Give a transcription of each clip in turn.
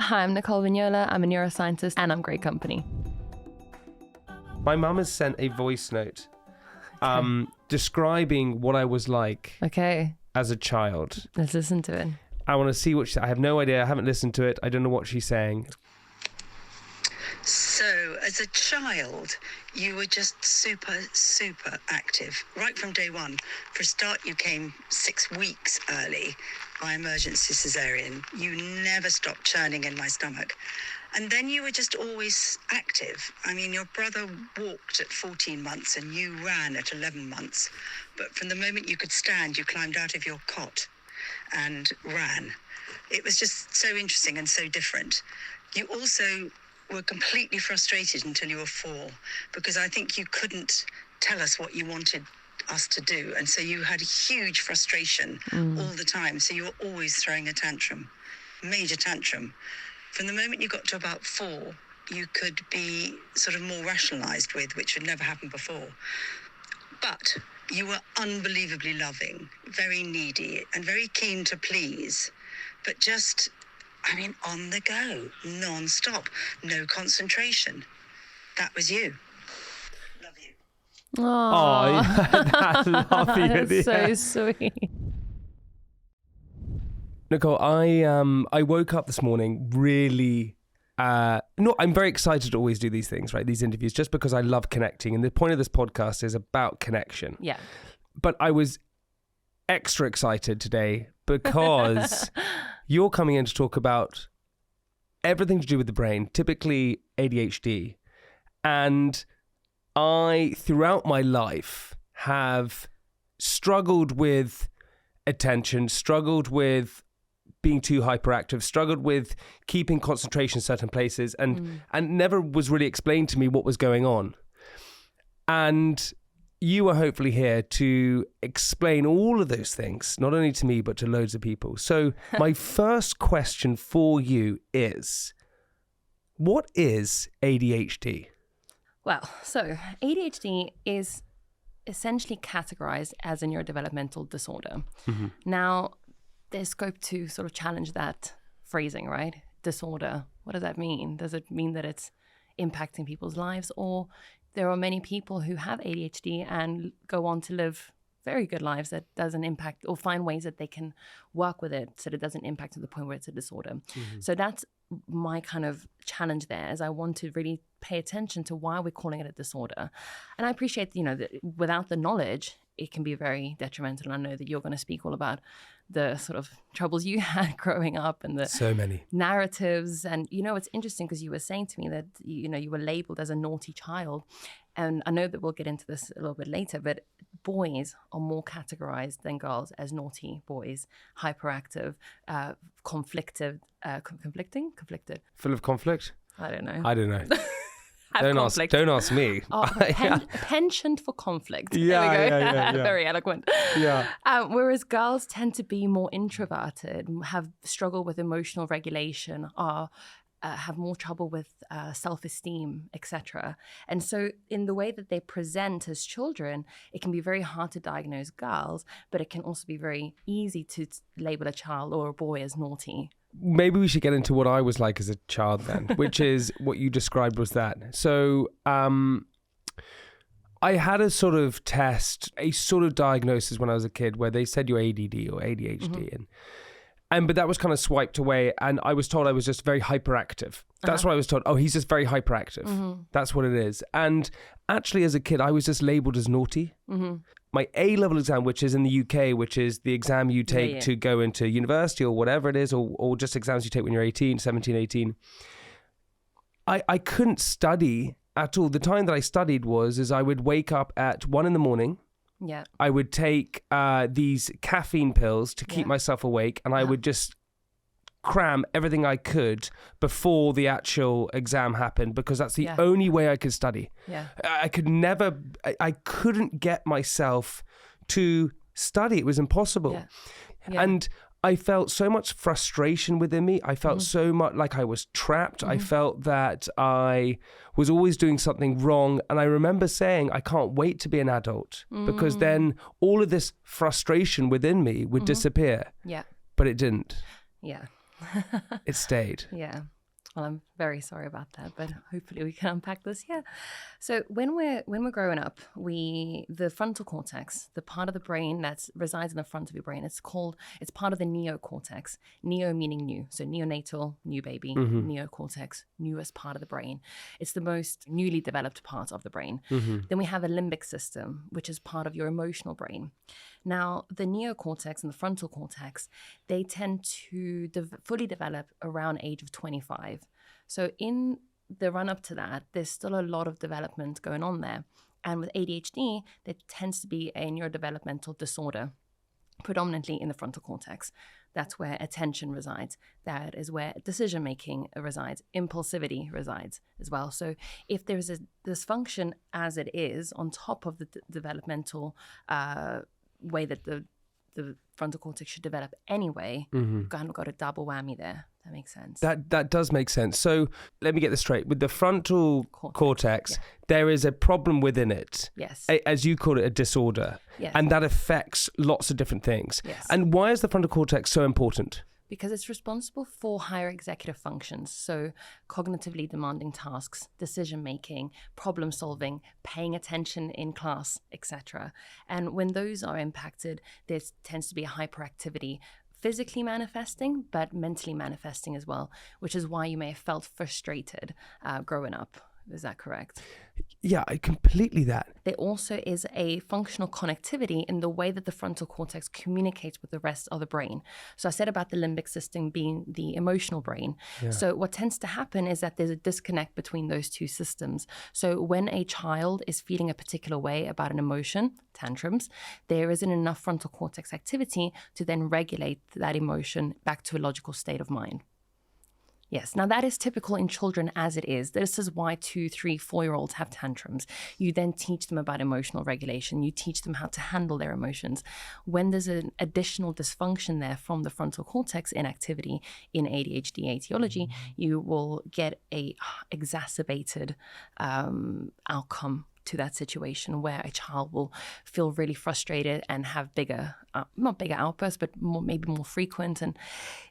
Hi, I'm Nicole Vignola. I'm a neuroscientist and I'm great company. My mum has sent a voice note describing what I was like as a child. Let's listen to it. I want to see what I have no idea. I haven't listened to it. I don't know what she's saying. So, as a child, you were just super, super active. Right from day one. For a start, you came 6 weeks early by emergency cesarean. You never stopped churning in my stomach. And then you were just always active. I mean, your brother walked at 14 months and you ran at 11 months. But from the moment you could stand, you climbed out of your cot and ran. It was just so interesting and so different. You also were completely frustrated until you were 4, because I think you couldn't tell us what you wanted us to do. And so you had huge frustration all the time. So you were always throwing a tantrum, major tantrum. From the moment you got to about 4, you could be sort of more rationalized with, which had never happened before. But you were unbelievably loving, very needy, and very keen to please. But just, on the go, non-stop, no concentration. That was you. Love you. Oh, I love you. that's so sweet. Nicole, I woke up this morning really... I'm very excited to always do these things, right? These interviews, just because I love connecting. And the point of this podcast is about connection. Yeah. But I was extra excited today because you're coming in to talk about everything to do with the brain, typically ADHD. And I, throughout my life, have struggled with attention, struggled with being too hyperactive, struggled with keeping concentration in certain places, and never was really explained to me what was going on. And you are hopefully here to explain all of those things, not only to me, but to loads of people. So my first question for you is, what is ADHD? Well, so ADHD is essentially categorized as a neurodevelopmental disorder. Mm-hmm. Now, there's scope to sort of challenge that phrasing, right? Disorder. What does that mean? Does it mean that it's impacting people's lives? Or there are many people who have ADHD and go on to live very good lives that doesn't impact, or find ways that they can work with it so that it doesn't impact to the point where it's a disorder. Mm-hmm. So that's my kind of challenge there, is I want to really pay attention to why we're calling it a disorder. And I appreciate, that without the knowledge, it can be very detrimental. And I know that you're going to speak all about the sort of troubles you had growing up and the so many narratives. And, it's interesting because you were saying to me that, you were labeled as a naughty child. And I know that we'll get into this a little bit later, but boys are more categorized than girls as naughty boys, hyperactive, conflicted. Full of conflict? I don't know. Don't ask me. Penchant for conflict. Yeah, there we go. Yeah. Very eloquent. Yeah. Whereas girls tend to be more introverted, have struggle with emotional regulation, have more trouble with self-esteem, etc. And so in the way that they present as children, it can be very hard to diagnose girls, but it can also be very easy to label a child or a boy as naughty. Maybe we should get into what I was like as a child then, which is what you described was that. So I had a sort of test, a sort of diagnosis when I was a kid where they said you're ADD or ADHD. Mm-hmm. But that was kind of swiped away, and I was told I was just very hyperactive. That's what I was told. Oh, he's just very hyperactive. Mm-hmm. That's what it is. And actually, as a kid, I was just labelled as naughty. Mm-hmm. My A-level exam, which is in the UK, which is the exam you take to go into university or whatever it is, or just exams you take when you're 17, 18. I couldn't study at all. The time that I studied is I would wake up at 1 a.m. Yeah. I would take these caffeine pills to keep myself awake, and I would just cram everything I could before the actual exam happened, because that's the only way I could study. Yeah. I couldn't get myself to study. It was impossible. Yeah. Yeah. And I felt so much frustration within me. I felt so much like I was trapped. I felt that I was always doing something wrong. And I remember saying, I can't wait to be an adult, because then all of this frustration within me would disappear. Yeah. But it didn't. Yeah. It stayed. Yeah. Well, I'm very sorry about that, but hopefully we can unpack this. Yeah. So when we're growing up, the frontal cortex, the part of the brain that resides in the front of your brain, it's part of the neocortex. Neo meaning new, so neonatal, new baby, neocortex, newest part of the brain. It's the most newly developed part of the brain. Then we have a limbic system, which is part of your emotional brain. Now, the neocortex and the frontal cortex, they tend to fully develop around age of 25. So in the run up to that, there's still a lot of development going on there. And with ADHD, there tends to be a neurodevelopmental disorder, predominantly in the frontal cortex. That's where attention resides. That is where decision-making resides. Impulsivity resides as well. So if there's a dysfunction as it is on top of the developmental way that the frontal cortex should develop anyway, you've kind of got a double whammy there. That makes sense. That does make sense. So let me get this straight. With the frontal cortex, there is a problem within it. Yes. As you call it, a disorder. Yes. And that affects lots of different things. Yes. And why is the frontal cortex so important? Because it's responsible for higher executive functions, so cognitively demanding tasks, decision-making, problem-solving, paying attention in class, etc. And when those are impacted, there tends to be a hyperactivity, physically manifesting, but mentally manifesting as well, which is why you may have felt frustrated growing up. Is that correct? Yeah, completely that. There also is a functional connectivity in the way that the frontal cortex communicates with the rest of the brain. So I said about the limbic system being the emotional brain. Yeah. So what tends to happen is that there's a disconnect between those two systems. So when a child is feeling a particular way about an emotion, tantrums, there isn't enough frontal cortex activity to then regulate that emotion back to a logical state of mind. Yes. Now, that is typical in children as it is. This is why 2, 3, 4-year-olds have tantrums. You then teach them about emotional regulation. You teach them how to handle their emotions. When there's an additional dysfunction there from the frontal cortex inactivity in ADHD etiology, you will get a exacerbated outcome to that situation where a child will feel really frustrated and have bigger, not bigger outbursts, but maybe more frequent. And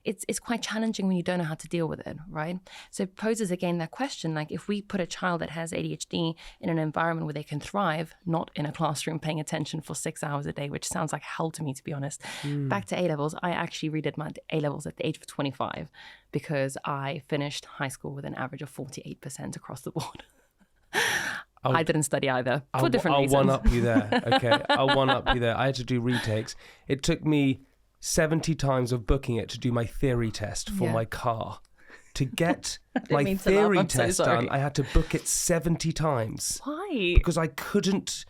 it's quite challenging when you don't know how to deal with it, right? So it poses again that question, like if we put a child that has ADHD in an environment where they can thrive, not in a classroom paying attention for 6 hours a day, which sounds like hell to me, to be honest. Back to A-levels, I actually redid my A-levels at the age of 25 because I finished high school with an average of 48% across the board. I didn't study either for different reasons. I'll one-up you there. Okay, I'll one-up you there. I had to do retakes. It took me 70 times of booking it to do my theory test for my car. To get my theory test done, I had to book it 70 times. Why? Because I couldn't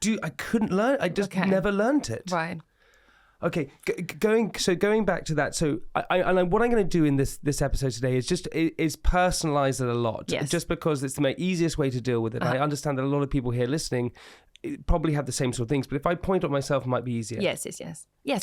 learn. I just never learned it. Right. Okay, going back to that. So, what I'm going to do in this episode today is personalize it a lot. Yes. Just because it's the easiest way to deal with it. I understand that a lot of people here listening probably have the same sort of things, but if I point at myself, it might be easier. Yes,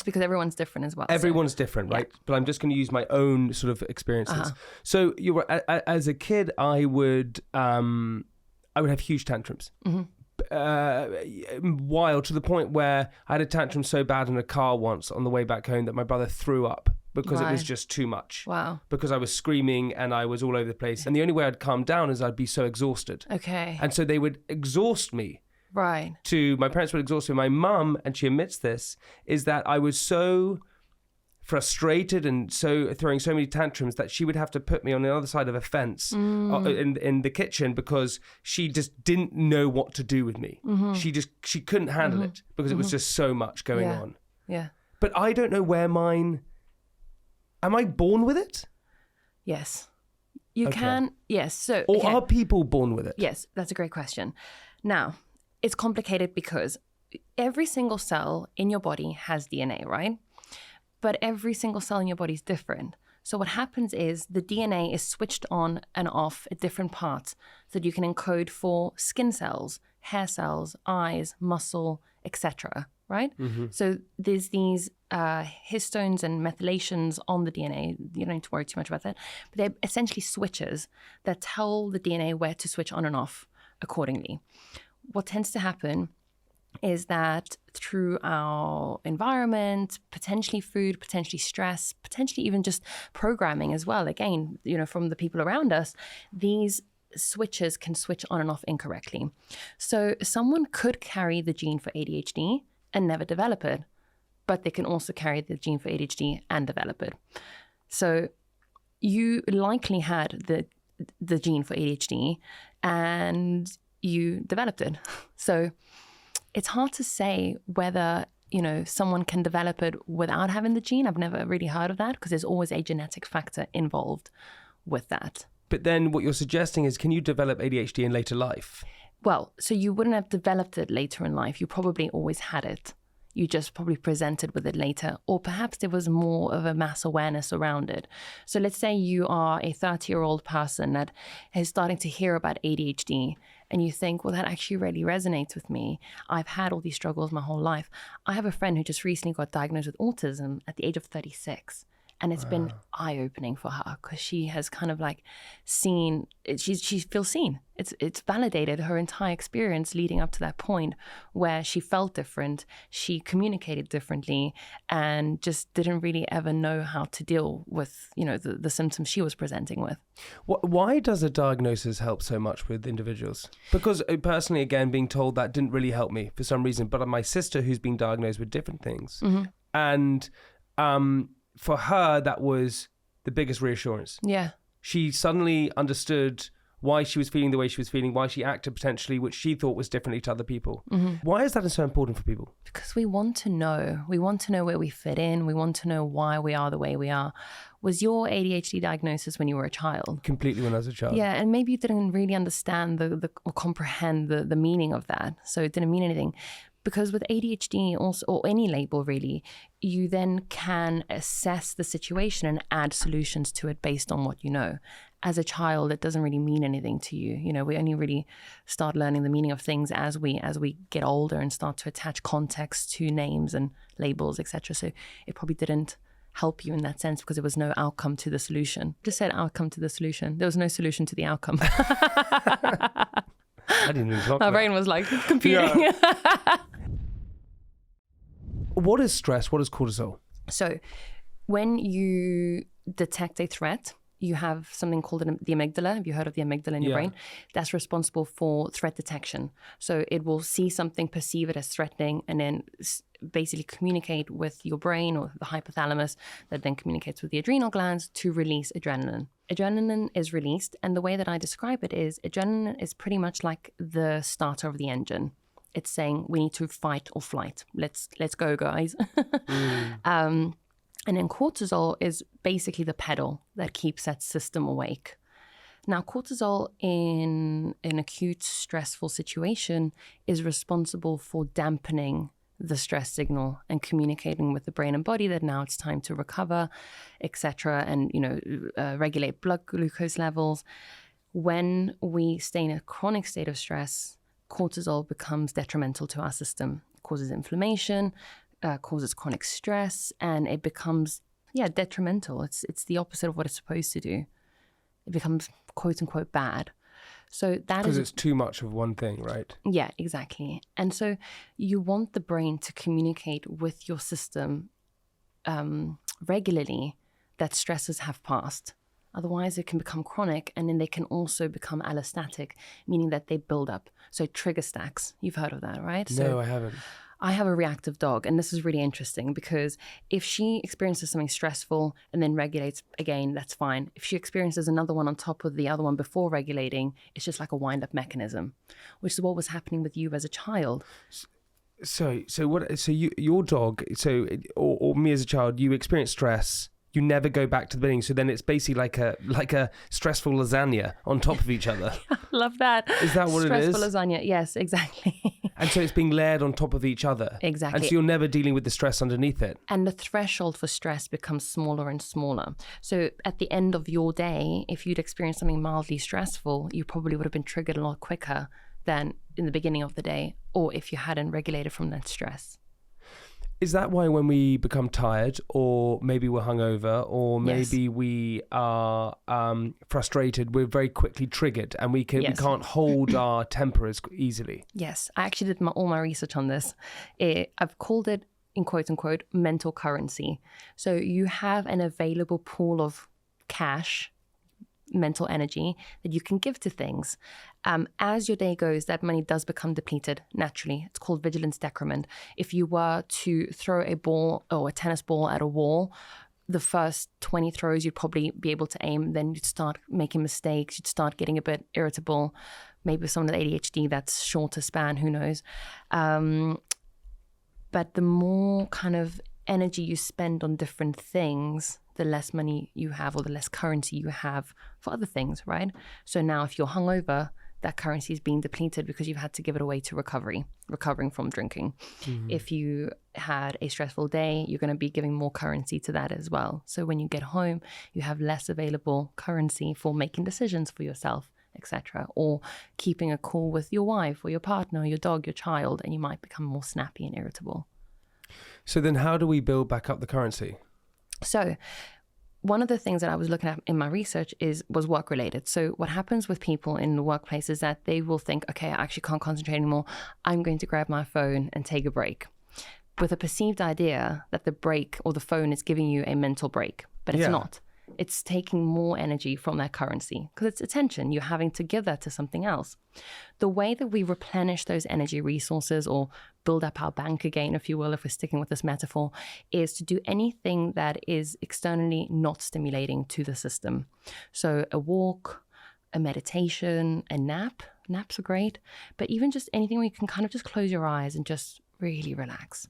because everyone's different as well. Everyone's different, right? Yeah. But I'm just going to use my own sort of experiences. So, you were as a kid, I would have huge tantrums. Mm-hmm. Wild, to the point where I had a tantrum so bad in a car once on the way back home that my brother threw up because it was just too much. Wow. Because I was screaming and I was all over the place. And the only way I'd calm down is I'd be so exhausted. Okay. And so they would exhaust me. Right. My parents would exhaust me. My mum, and she admits this, is that I was so frustrated and so throwing so many tantrums that she would have to put me on the other side of a fence in the kitchen because she just didn't know what to do with me. Mm-hmm. She couldn't handle it because it was just so much going on. Yeah. But I don't know where am I born with it? Yes. You can. Yes. So or are people born with it? Yes, that's a great question. Now, it's complicated because every single cell in your body has DNA, right? But every single cell in your body is different. So what happens is the DNA is switched on and off at different parts so that you can encode for skin cells, hair cells, eyes, muscle, etc. Right? Mm-hmm. So there's these histones and methylations on the DNA. You don't need to worry too much about that. But they're essentially switches that tell the DNA where to switch on and off accordingly. What tends to happen is that through our environment, potentially food, potentially stress, potentially even just programming as well, again, from the people around us, these switches can switch on and off incorrectly. So someone could carry the gene for ADHD and never develop it, but they can also carry the gene for ADHD and develop it. So you likely had the gene for ADHD and you developed it. So it's hard to say whether, someone can develop it without having the gene. I've never really heard of that because there's always a genetic factor involved with that. But then what you're suggesting is, can you develop ADHD in later life? Well, so you wouldn't have developed it later in life. You probably always had it. You just probably presented with it later, or perhaps there was more of a mass awareness around it. So let's say you are a 30-year-old person that is starting to hear about ADHD and you think, well, that actually really resonates with me. I've had all these struggles my whole life. I have a friend who just recently got diagnosed with autism at the age of 36. And it's been eye-opening for her because she has kind of like seen, she feels seen. It's validated her entire experience leading up to that point where she felt different, she communicated differently, and just didn't really ever know how to deal with, the symptoms she was presenting with. Why does a diagnosis help so much with individuals? Because personally, again, being told that didn't really help me for some reason, but my sister who's been diagnosed with different things. Mm-hmm. And for her, that was the biggest reassurance. Yeah. She suddenly understood why she was feeling the way she was feeling, why she acted potentially, which she thought was differently to other people. Mm-hmm. Why is that so important for people? Because we want to know. We want to know where we fit in. We want to know why we are the way we are. Was your ADHD diagnosis when you were a child? Completely when I was a child. Yeah, and maybe you didn't really understand or comprehend the meaning of that. So it didn't mean anything. Because with ADHD also, or any label really, you then can assess the situation and add solutions to it based on what you know. As a child, it doesn't really mean anything to you. We only really start learning the meaning of things as we get older and start to attach context to names and labels, etc. So it probably didn't help you in that sense because there was no outcome to the solution. Just said outcome to the solution. There was no solution to the outcome. I didn't even clock My that. brain was like computing. Yeah. What is stress? What is cortisol? So when you detect a threat, you have something called the amygdala. Have you heard of the amygdala in your brain? That's responsible for threat detection. So it will see something, perceive it as threatening, and then basically communicate with your brain or the hypothalamus that then communicates with the adrenal glands to release adrenaline. Adrenaline is released, and the way that I describe it is adrenaline is pretty much like the starter of the engine. It's saying we need to fight or flight. Let's go, guys. And then cortisol is basically the pedal that keeps that system awake. Now, cortisol in an acute stressful situation is responsible for dampening the stress signal and communicating with the brain and body that now it's time to recover, etc., and regulate blood glucose levels. When we stay in a chronic state of stress, cortisol becomes detrimental to our system. It causes inflammation, causes chronic stress, and it becomes, detrimental. It's the opposite of what it's supposed to do. It becomes, quote unquote, bad. So that is... Because it's too much of one thing, right? Yeah, exactly. And so you want the brain to communicate with your system regularly that stresses have passed. Otherwise, it can become chronic, and then they can also become allostatic, meaning that they build up. So trigger stacks, you've heard of that, right? No, I haven't. I have a reactive dog, and this is really interesting because if she experiences something stressful and then regulates again, that's fine. If she experiences another one on top of the other one before regulating, it's just like a wind-up mechanism, which is what was happening with you as a child. So your dog, or me as a child, you experience stress. You never go back to the beginning. So then it's basically like a stressful lasagna on top of each other. I love that. Is that what it is? Stressful lasagna. Yes, exactly. And so it's being layered on top of each other. Exactly. And so you're never dealing with the stress underneath it. And the threshold for stress becomes smaller and smaller. So at the end of your day, if you'd experienced something mildly stressful, you probably would have been triggered a lot quicker than in the beginning of the day, or if you hadn't regulated from that stress. Is that why when we become tired, or maybe we're hungover, or maybe we are frustrated, we're very quickly triggered and we can't hold our temper as easily? Yes, I actually did all my research on this. I've called it, in quote unquote, mental currency. So you have an available pool of cash, mental energy that you can give to things. As your day goes, that money does become depleted naturally. It's called vigilance decrement. If you were to throw a ball or a tennis ball at a wall, the first 20 throws you'd probably be able to aim, then you'd start making mistakes, you'd start getting a bit irritable. Maybe with someone with ADHD, that's shorter span, who knows. But the more kind of energy you spend on different things, the less money you have, or the less currency you have for other things, right? So now if you're hungover, that currency is being depleted because you've had to give it away to recovering from drinking. Mm-hmm. If you had a stressful day, you're going to be giving more currency to that as well. So when you get home, you have less available currency for making decisions for yourself, etc., or keeping a cool with your wife or your partner, your dog, your child, and you might become more snappy and irritable. So then how do we build back up the currency? So one of the things that I was looking at in my research was work related. So what happens with people in the workplace is that they will think, okay, I actually can't concentrate anymore. I'm going to grab my phone and take a break, with a perceived idea that the break or the phone is giving you a mental break, but it's not. It's taking more energy from that currency because it's attention. You're having to give that to something else. The way that we replenish those energy resources, or build up our bank again, if you will, if we're sticking with this metaphor, is to do anything that is externally not stimulating to the system. So a walk, a meditation, a nap. Naps are great, but even just anything where you can kind of just close your eyes and just really relax.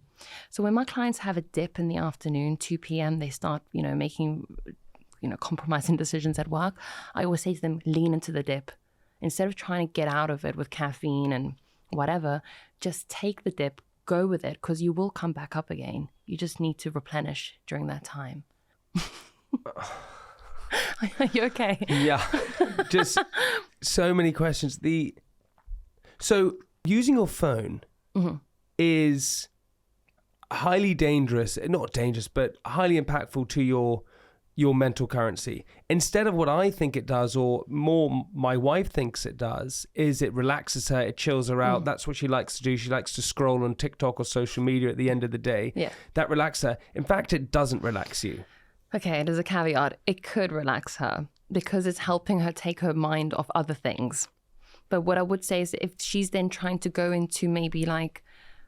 So when my clients have a dip in the afternoon, 2 p.m., they start, making compromising decisions at work, I always say to them, lean into the dip. Instead of trying to get out of it with caffeine and whatever, just take the dip, go with it, because you will come back up again. You just need to replenish during that time. Are you okay? Yeah, just so many questions. So using your phone is highly dangerous, not dangerous, but highly impactful to your mental currency. Instead of what I think it does, or more my wife thinks it does, is it relaxes her, it chills her out. That's what she likes to do. She likes to scroll on TikTok or social media at the end of the day. Yeah. That relaxes her. In fact, it doesn't relax you. Okay, there's a caveat. It could relax her because it's helping her take her mind off other things. But what I would say is if she's then trying to go into maybe like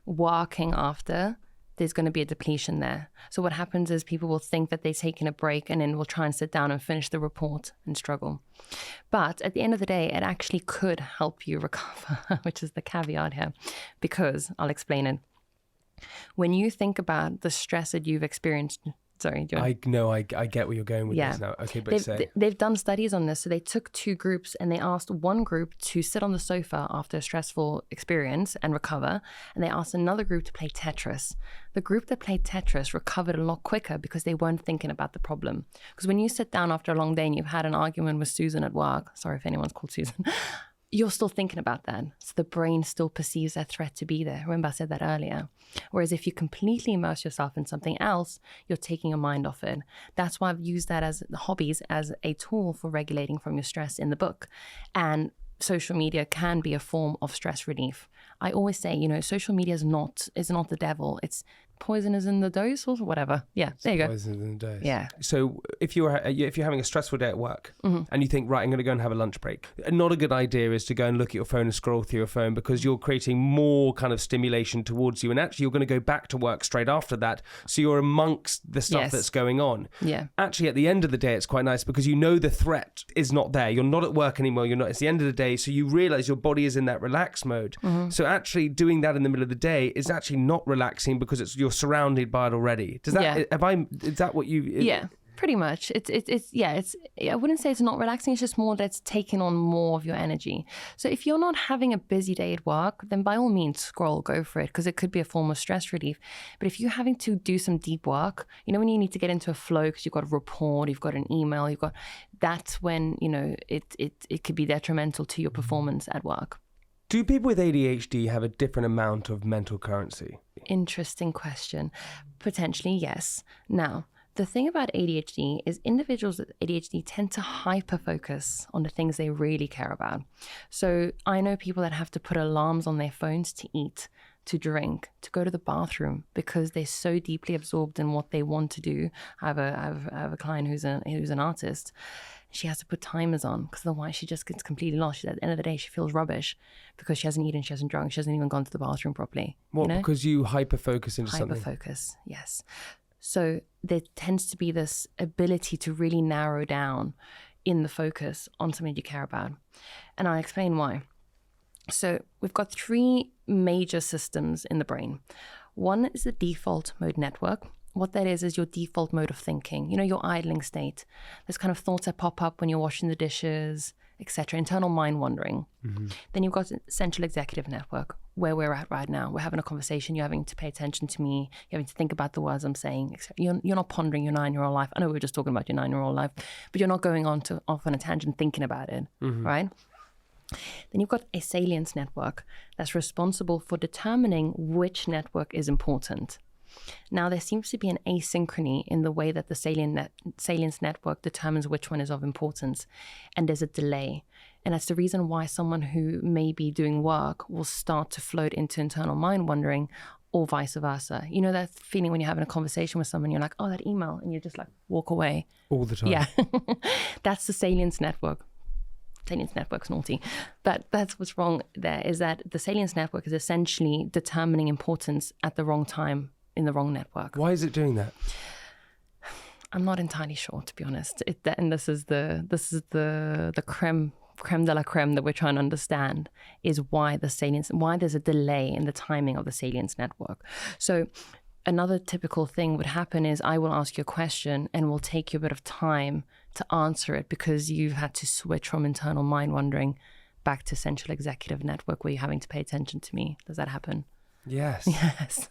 walking after, there's going to be a depletion there. So what happens is people will think that they're taking a break and then will try and sit down and finish the report and struggle. But at the end of the day, it actually could help you recover, which is the caveat here, because I'll explain it. When you think about the stress that you've experienced, sorry, do you want... I get where you're going with this now. Okay, but they've done studies on this. So they took 2 groups and they asked one group to sit on the sofa after a stressful experience and recover. And they asked another group to play Tetris. The group that played Tetris recovered a lot quicker because they weren't thinking about the problem. Because when you sit down after a long day and you've had an argument with Susan at work, sorry if anyone's called Susan, you're still thinking about that. So the brain still perceives that threat to be there. Remember I said that earlier. Whereas if you completely immerse yourself in something else, you're taking your mind off it. That's why I've used that as hobbies as a tool for regulating from your stress in the book. And social media can be a form of stress relief. I always say, social media is not the devil. It's poison is in the dose or whatever. Yeah, there you go. Poison in the dose. Yeah. So if you're having a stressful day at work and you think, right, I'm going to go and have a lunch break, not a good idea is to go and look at your phone and scroll through your phone, because you're creating more kind of stimulation towards you, and actually you're going to go back to work straight after that. So you're amongst the stuff that's going on. Yeah. Actually, at the end of the day, it's quite nice because the threat is not there. You're not at work anymore. It's the end of the day, so you realize your body is in that relaxed mode. So actually doing that in the middle of the day is actually not relaxing because you're surrounded by it already. Is that what you... Yeah, pretty much. I wouldn't say it's not relaxing. It's just more that it's taking on more of your energy. So if you're not having a busy day at work, then by all means scroll, go for it, because it could be a form of stress relief. But if you're having to do some deep work, when you need to get into a flow because you've got a report, you've got an email, that's when, it could be detrimental to your performance at work. Do people with ADHD have a different amount of mental currency? interesting question. Potentially, yes. Now, the thing about ADHD is individuals with ADHD tend to hyper-focus on the things they really care about. So I know people that have to put alarms on their phones to eat, to drink, to go to the bathroom, because they're so deeply absorbed in what they want to do. I have a client who's an artist. She has to put timers on because otherwise she just gets completely lost. At the end of the day, she feels rubbish because she hasn't eaten, she hasn't drunk, she hasn't even gone to the bathroom properly. What, because you hyper-focus into something? Hyper-focus, yes. So there tends to be this ability to really narrow down in the focus on something you care about. And I'll explain why. So we've got 3 major systems in the brain. One is the default mode network. What that is your default mode of thinking, your idling state. There's kind of thoughts that pop up when you're washing the dishes, etc. Internal mind wandering. Mm-hmm. Then you've got central executive network, where we're at right now. We're having a conversation. You're having to pay attention to me. You're having to think about the words I'm saying. Etc. You're not pondering your 9-year-old life. I know we were just talking about your 9-year-old life, but you're not going off on a tangent thinking about it, right? Then you've got a salience network that's responsible for determining which network is important. Now, there seems to be an asynchrony in the way that the salience network determines which one is of importance, and there's a delay. And that's the reason why someone who may be doing work will start to float into internal mind wandering, or vice versa. You know that feeling when you're having a conversation with someone, you're like, oh, that email, and you just like walk away. All the time. Yeah. That's the salience network. Salience network's naughty. But that's what's wrong there, is that the salience network is essentially determining importance at the wrong time in the wrong network. Why is it doing that? I'm not entirely sure, to be honest. And this is the creme de la creme that we're trying to understand, is why there's a delay in the timing of the salience network. So another typical thing would happen is I will ask you a question and will take you a bit of time to answer it because you've had to switch from internal mind wandering back to central executive network where you're having to pay attention to me. Does that happen? Yes. Yes.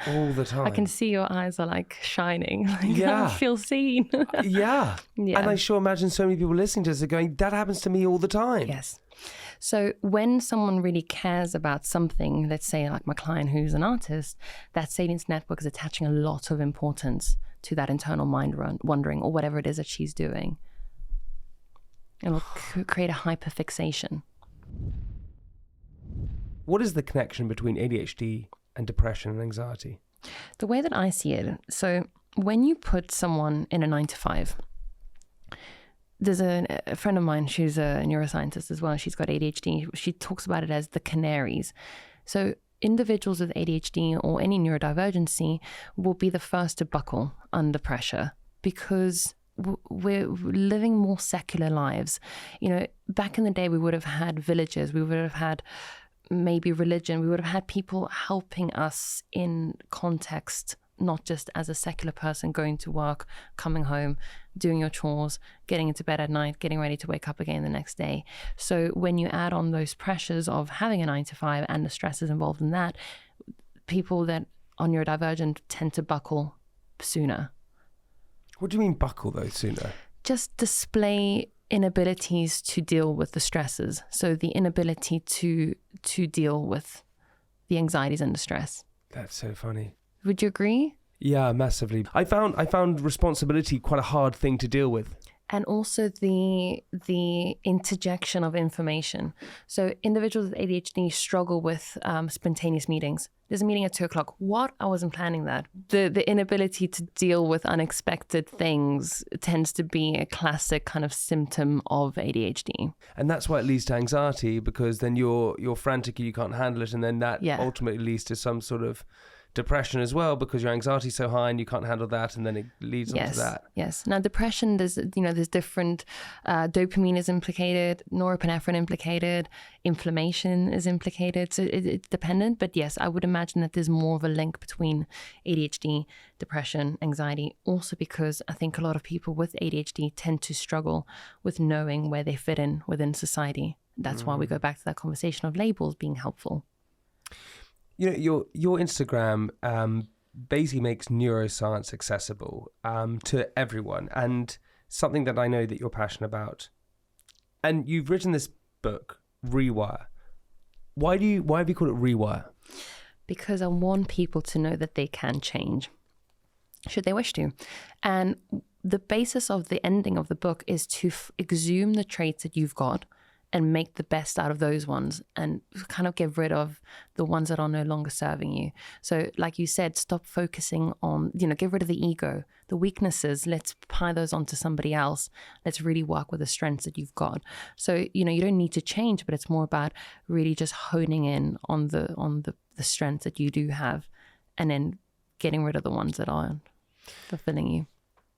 All the time. I can see your eyes are like shining. Yeah. I feel seen. Yeah. And I sure imagine so many people listening to this are going, that happens to me all the time. Yes. So when someone really cares about something, let's say like my client who's an artist, that salience network is attaching a lot of importance to that internal mind wandering or whatever it is that she's doing. It'll create a hyperfixation. What is the connection between ADHD and depression and anxiety? The way that I see it, so when you put someone in a 9-to-5, there's a friend of mine, she's a neuroscientist as well. She's got ADHD. She talks about it as the canaries. So individuals with ADHD or any neurodivergency will be the first to buckle under pressure because we're living more secular lives. Back in the day, we would have had villages. We would have had maybe religion. We would have had people helping us in context, not just as a secular person going to work, coming home, doing your chores, getting into bed at night, getting ready to wake up again the next day. So when you add on those pressures of having a 9-to-5 and the stresses involved in that, people that are neurodivergent tend to buckle sooner. What do you mean buckle though sooner? Just display inabilities to deal with the stresses. So the inability to deal with the anxieties and the stress. That's so funny. Would you agree? Yeah, massively. I found responsibility quite a hard thing to deal with. And also the interjection of information. So individuals with ADHD struggle with spontaneous meetings. There's a meeting at 2:00. What? I wasn't planning that. The inability to deal with unexpected things tends to be a classic kind of symptom of ADHD. And that's why it leads to anxiety, because then you're frantic and you can't handle it, and then that ultimately leads to some sort of depression as well, because your anxiety is so high and you can't handle that, and then it leads on to that. Yes. Now depression, there's different, dopamine is implicated, norepinephrine implicated, inflammation is implicated. So it's dependent, but yes, I would imagine that there's more of a link between ADHD, depression, anxiety, also because I think a lot of people with ADHD tend to struggle with knowing where they fit in within society. That's why we go back to that conversation of labels being helpful. Your Instagram basically makes neuroscience accessible to everyone, and something that I know that you're passionate about. And you've written this book, Rewire. Why have you called it Rewire? Because I want people to know that they can change, should they wish to. And the basis of the ending of the book is to exhume the traits that you've got and make the best out of those ones and kind of get rid of the ones that are no longer serving you. So like you said, stop focusing on, get rid of the ego, the weaknesses, let's pie those onto somebody else. Let's really work with the strengths that you've got. So, you don't need to change, but it's more about really just honing in on the strengths that you do have and then getting rid of the ones that aren't fulfilling you.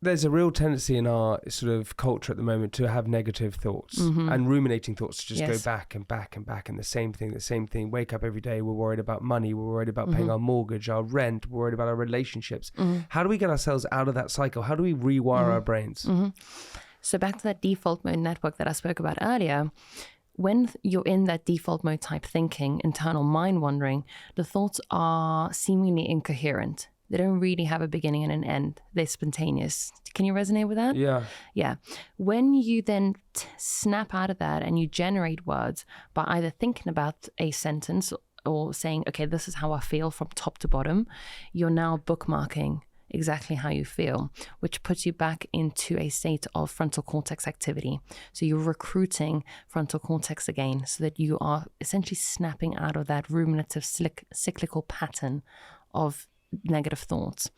There's a real tendency in our sort of culture at the moment to have negative thoughts and ruminating thoughts, to just go back and back and back and the same thing. Wake up every day, we're worried about money, we're worried about paying our mortgage, our rent, we're worried about our relationships. How do we get ourselves out of that cycle? How do we rewire our brains? So back to that default mode network that I spoke about earlier, when you're in that default mode type thinking, internal mind wandering, the thoughts are seemingly incoherent. They don't really have a beginning and an end. They're spontaneous. Can you resonate with that? Yeah. Yeah. When you then snap out of that and you generate words by either thinking about a sentence or saying, okay, this is how I feel from top to bottom, you're now bookmarking exactly how you feel, which puts you back into a state of frontal cortex activity. So you're recruiting frontal cortex again so that you are essentially snapping out of that ruminative cyclical pattern of negative thoughts.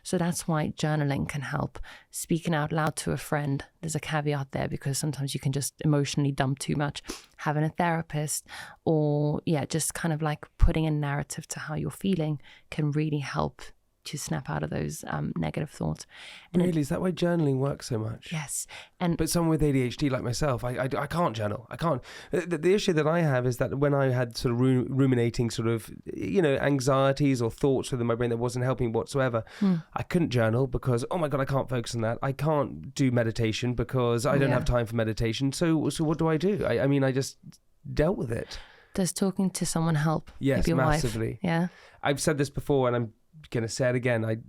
So that's why journaling can help. Speaking out loud to a friend, there's a caveat there because sometimes you can just emotionally dump too much. Having a therapist or just kind of like putting a narrative to how you're feeling can really help to snap out of those negative thoughts. And really? Is that why journaling works so much? Yes. But someone with ADHD like myself, I can't journal. I can't. The issue that I have is that when I had sort of ruminating sort of, anxieties or thoughts within my brain that wasn't helping whatsoever, I couldn't journal because, oh my God, I can't focus on that. I can't do meditation because I don't have time for meditation. So what do? I just dealt with it. Does talking to someone help? Yes, your massively. Wife? Yeah. I've said this before and I'm going to say it again.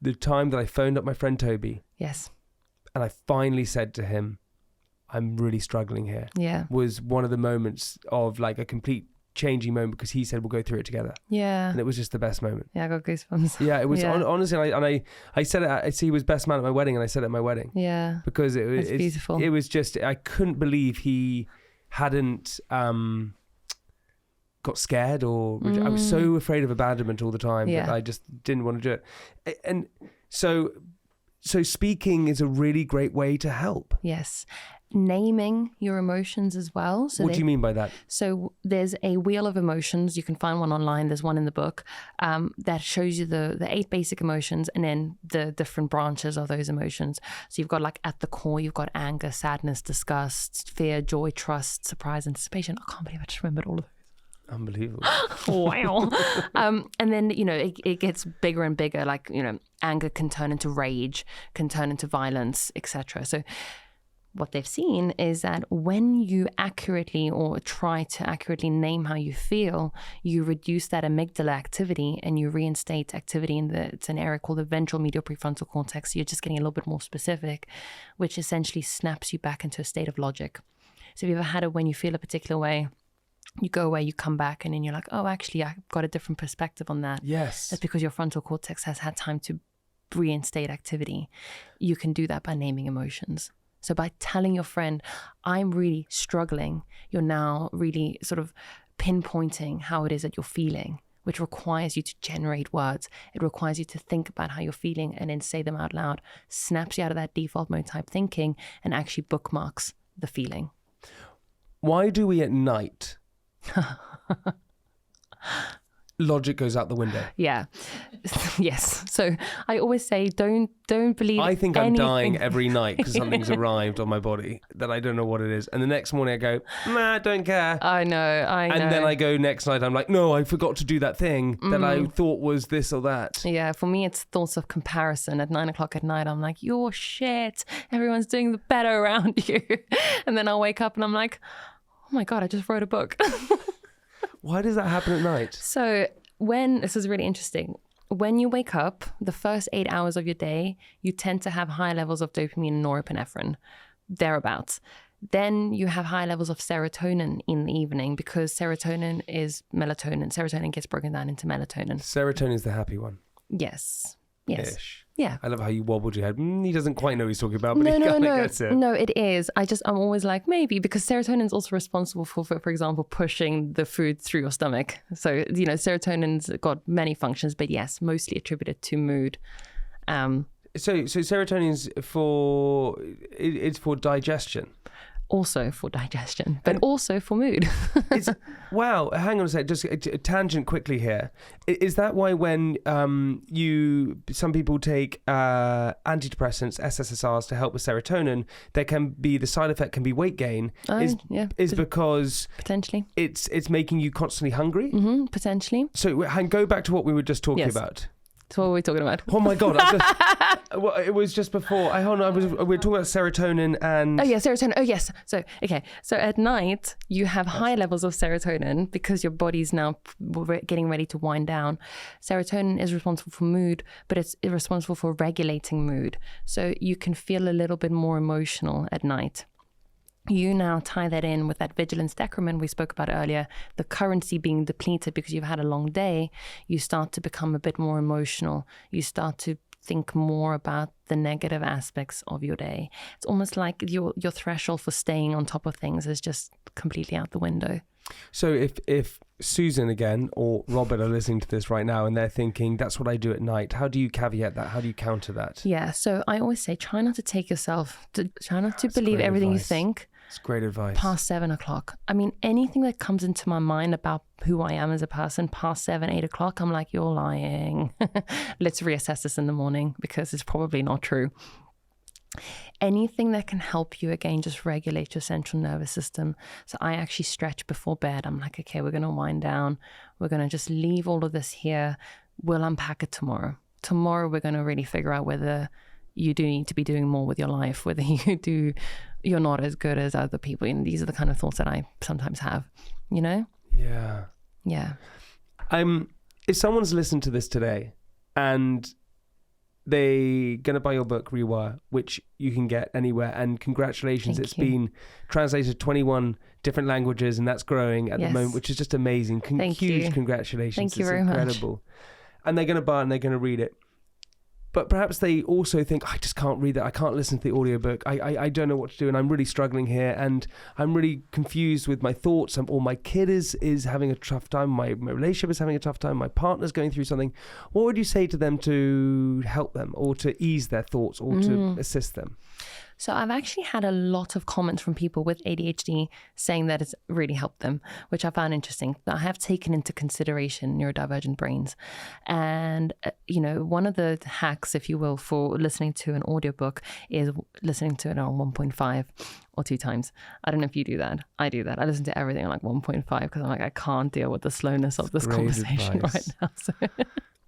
The time that I phoned up my friend Toby. Yes. And I finally said to him, I'm really struggling here. Yeah. Was one of the moments of like a complete changing moment because he said, we'll go through it together. Yeah. And it was just the best moment. Yeah, I got goosebumps. Yeah, it was honestly, I said it, he was best man at my wedding and I said it at my wedding. Yeah. Because it's beautiful. It was just, I couldn't believe he hadn't, got scared or I was so afraid of abandonment all the time that I just didn't want to do it. And so speaking is a really great way to help. Yes. Naming your emotions as well. So what do you mean by that? So there's a wheel of emotions. You can find one online. There's one in the book that shows you the 8 basic emotions and then the different branches of those emotions. So you've got like at the core, you've got anger, sadness, disgust, fear, joy, trust, surprise, anticipation. I can't believe I just remembered all of those. Unbelievable. Wow. And then, it gets bigger and bigger. Like, anger can turn into rage, can turn into violence, etc. So what they've seen is that when you accurately or try to accurately name how you feel, you reduce that amygdala activity and you reinstate activity it's an area called the ventral medial prefrontal cortex. So you're just getting a little bit more specific, which essentially snaps you back into a state of logic. So have you ever had it when you feel a particular way? You go away, you come back, and then you're like, oh, actually, I've got a different perspective on that. Yes. That's because your frontal cortex has had time to reinstate activity. You can do that by naming emotions. So by telling your friend, I'm really struggling, you're now really sort of pinpointing how it is that you're feeling, which requires you to generate words. It requires you to think about how you're feeling and then say them out loud, snaps you out of that default mode type thinking and actually bookmarks the feeling. Why do we at night... Logic goes out the window. Yeah. Yes. So I always say, don't believe I think anything. I'm dying every night because something's arrived on my body that I don't know what it is. And the next morning I go, I don't care. I know. And then I go next night, I'm like, no, I forgot to do that thing that I thought was this or that. Yeah. For me, it's thoughts of comparison. At 9 o'clock at night, I'm like, you're shit. Everyone's doing the better around you. And then I'll wake up and I'm like, oh my God, I just wrote a book. Why does that happen at night? So this is really interesting. When you wake up, the first 8 hours of your day, you tend to have high levels of dopamine and norepinephrine, thereabouts. Then you have high levels of serotonin in the evening because serotonin is melatonin. Serotonin gets broken down into melatonin. Serotonin is the happy one. Yes. Ish. Yeah. I love how you wobbled your head. He doesn't quite know what he's talking about, but No, he no, kind of no. gets it. No, it is. I'm always like, maybe, because serotonin is also responsible for example, pushing the food through your stomach. So, serotonin's got many functions, but yes, mostly attributed to mood. So serotonin's it's for digestion. Also for digestion, but also for mood. Wow, hang on a sec, just a tangent quickly here. Is that why when some people take antidepressants, SSRIs, to help with serotonin, the side effect can be weight gain? Is because potentially it's making you constantly hungry? Mm-hmm, potentially. So go back to what we were just talking about. So what were we talking about? Oh my God. It was just before. We were talking about serotonin and... Oh yeah, serotonin. Oh yes. So at night, you have high levels of serotonin because your body's now getting ready to wind down. Serotonin is responsible for mood, but it's responsible for regulating mood. So you can feel a little bit more emotional at night. You now tie that in with that vigilance decrement we spoke about earlier, the currency being depleted because you've had a long day. You start to become a bit more emotional. You start to think more about the negative aspects of your day. It's almost like your threshold for staying on top of things is just completely out the window. So if Susan again or Robert are listening to this right now and they're thinking, that's what I do at night, how do you caveat that? How do you counter that? Yeah, so I always say, try not to believe everything you think. It's great advice. Past 7 o'clock. I mean, anything that comes into my mind about who I am as a person past 7, 8 o'clock, I'm like, you're lying. Let's reassess this in the morning because it's probably not true. Anything that can help you, again, just regulate your central nervous system. So I actually stretch before bed. I'm like, okay, we're going to wind down. We're going to just leave all of this here. We'll unpack it tomorrow. Tomorrow, we're going to really figure out whether you do need to be doing more with your life, whether you're not as good as other people. And these are the kind of thoughts that I sometimes have, Yeah. Yeah. If someone's listened to this today and they're going to buy your book, Rewire, which you can get anywhere, and congratulations, Thank it's you. been translated to 21 different languages and that's growing at the moment, which is just amazing. Huge congratulations. Thank you it's very incredible. much. And they're going to buy it and they're going to read it. But perhaps they also think, I just can't read that. I can't listen to the audiobook. I don't know what to do. And I'm really struggling here. And I'm really confused with my thoughts. Or my kid is having a tough time. My relationship is having a tough time. My partner's going through something. What would you say to them to help them or to ease their thoughts or to assist them? So I've actually had a lot of comments from people with ADHD saying that it's really helped them, which I found interesting. I have taken into consideration neurodivergent brains. And, one of the hacks, if you will, for listening to an audiobook is listening to it on 1.5 or 2 times. I don't know if you do that. I do that. I listen to everything on like 1.5 because I'm like, I can't deal with the slowness of this conversation right now. So.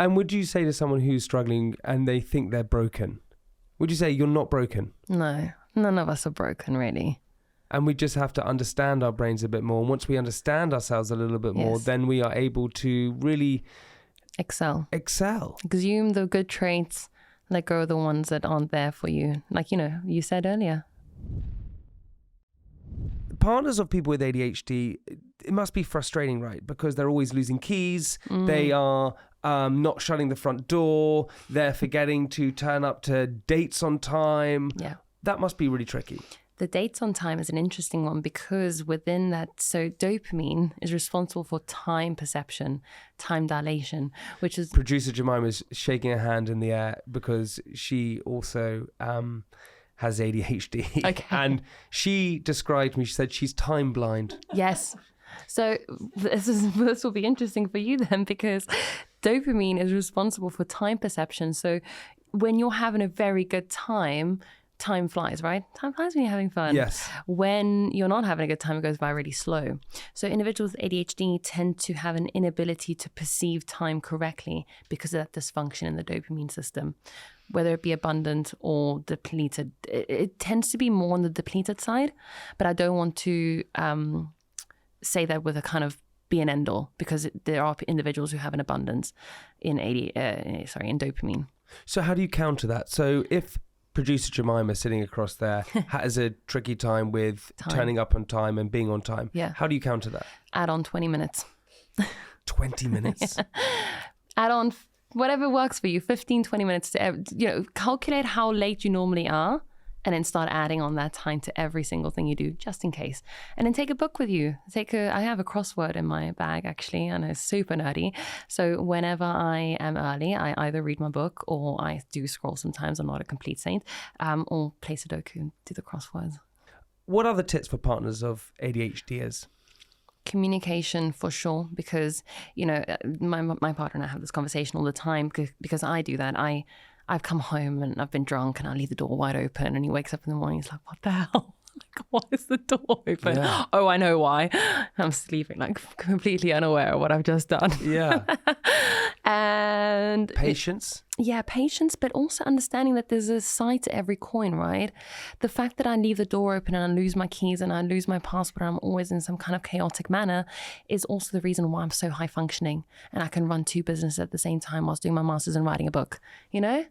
And would you say to someone who's struggling and they think they're broken, would you say you're not broken? No, none of us are broken, really. And we just have to understand our brains a bit more. And once we understand ourselves a little bit more, then we are able to really excel. Exhume the good traits, let go of the ones that aren't there for you. Like, you said earlier. Partners of people with ADHD, it must be frustrating, right? Because they're always losing keys. They are not shutting the front door. They're forgetting to turn up to dates on time. Yeah. That must be really tricky. The dates on time is an interesting one because within that, so dopamine is responsible for time perception, time dilation, which is... Producer Jemima's shaking her hand in the air because she also... has ADHD. Okay. And she described me, she said she's time blind. Yes. So this will be interesting for you then because dopamine is responsible for time perception. So when you're having a very good time flies, right? Time flies when you're having fun. Yes. When you're not having a good time, it goes by really slow. So individuals with ADHD tend to have an inability to perceive time correctly because of that dysfunction in the dopamine system. Whether it be abundant or depleted, it tends to be more on the depleted side, but I don't want to say that with a kind of be an end all because there are individuals who have an abundance in dopamine. So how do you counter that? So if producer Jemima sitting across there has a tricky time with turning up on time and being on time. Yeah. How do you counter that? Add on 20 minutes. 20 minutes? Add on whatever works for you, 15, 20 minutes to, calculate how late you normally are, and then start adding on that time to every single thing you do, just in case. And then take a book with you. I have a crossword in my bag, actually, and it's super nerdy. So whenever I am early, I either read my book or I do scroll sometimes. I'm not a complete saint. Or play Sudoku and do the crosswords. What are the tips for partners of ADHDers? Communication, for sure, because, my partner and I have this conversation all the time because I do that. I've come home and I've been drunk and I leave the door wide open, and he wakes up in the morning, he's like, what the hell? Like, why is the door open? Yeah. Oh, I know why. I'm sleeping, like completely unaware of what I've just done. Yeah. And patience. Patience, but also understanding that there's a side to every coin, right? The fact that I leave the door open and I lose my keys and I lose my passport and I'm always in some kind of chaotic manner is also the reason why I'm so high functioning and I can run 2 businesses at the same time whilst doing my master's and writing a book, So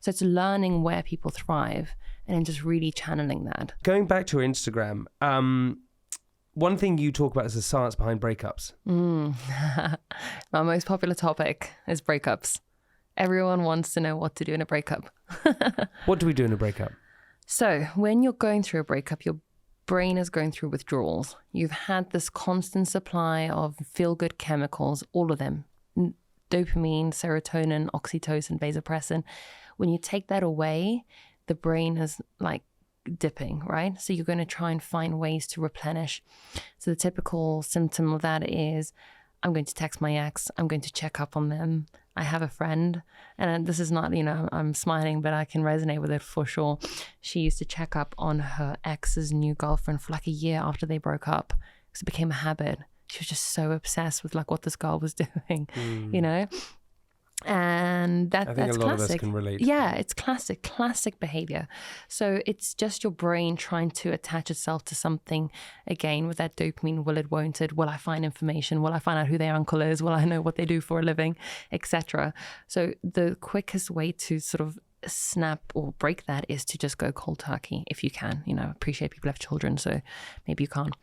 it's learning where people thrive and then just really channeling that. Going back to your Instagram, one thing you talk about is the science behind breakups. My most popular topic is breakups. Everyone wants to know what to do in a breakup. What do we do in a breakup? So when you're going through a breakup, your brain is going through withdrawals. You've had this constant supply of feel-good chemicals, all of them. Dopamine, serotonin, oxytocin, vasopressin. When you take that away, the brain is like dipping, right? So you're going to try and find ways to replenish. So the typical symptom of that is, I'm going to text my ex, I'm going to check up on them. I have a friend, and this is not, I'm smiling, but I can resonate with it for sure. She used to check up on her ex's new girlfriend for like a year after they broke up, because it became a habit. She was just so obsessed with like what this girl was doing, And that's classic. I think a lot of us can relate. Yeah, it's classic behavior. So it's just your brain trying to attach itself to something again with that dopamine. Will it, won't it? Will I find information? Will I find out who their uncle is? Will I know what they do for a living, etc.? So the quickest way to sort of snap or break that is to just go cold turkey if you can. Appreciate people have children, so maybe you can't.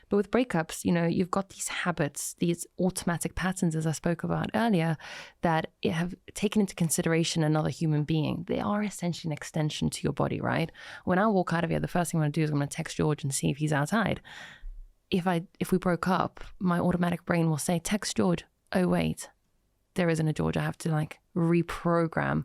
But with breakups, you've got these habits, these automatic patterns, as I spoke about earlier, that have taken into consideration another human being. They are essentially an extension to your body, right? When I walk out of here, the first thing I'm going to do is I'm going to text George and see if he's outside. If we broke up, my automatic brain will say, text George. Oh, wait, there isn't a George. I have to reprogram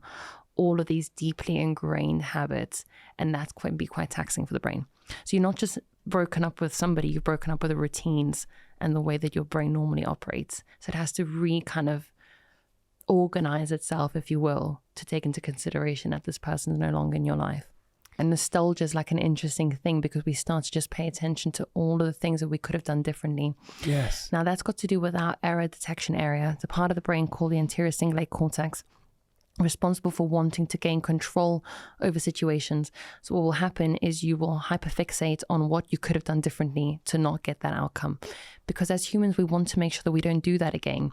all of these deeply ingrained habits, and that's can be quite taxing for the brain. So you're not just broken up with somebody, you've broken up with the routines and the way that your brain normally operates. So it has to kind of organize itself, if you will, to take into consideration that this person is no longer in your life. And nostalgia is like an interesting thing because we start to just pay attention to all of the things that we could have done differently. Yes. Now that's got to do with our error detection area. It's a part of the brain called the anterior cingulate cortex, responsible for wanting to gain control over situations. So what will happen is you will hyperfixate on what you could have done differently to not get that outcome. Because as humans, we want to make sure that we don't do that again.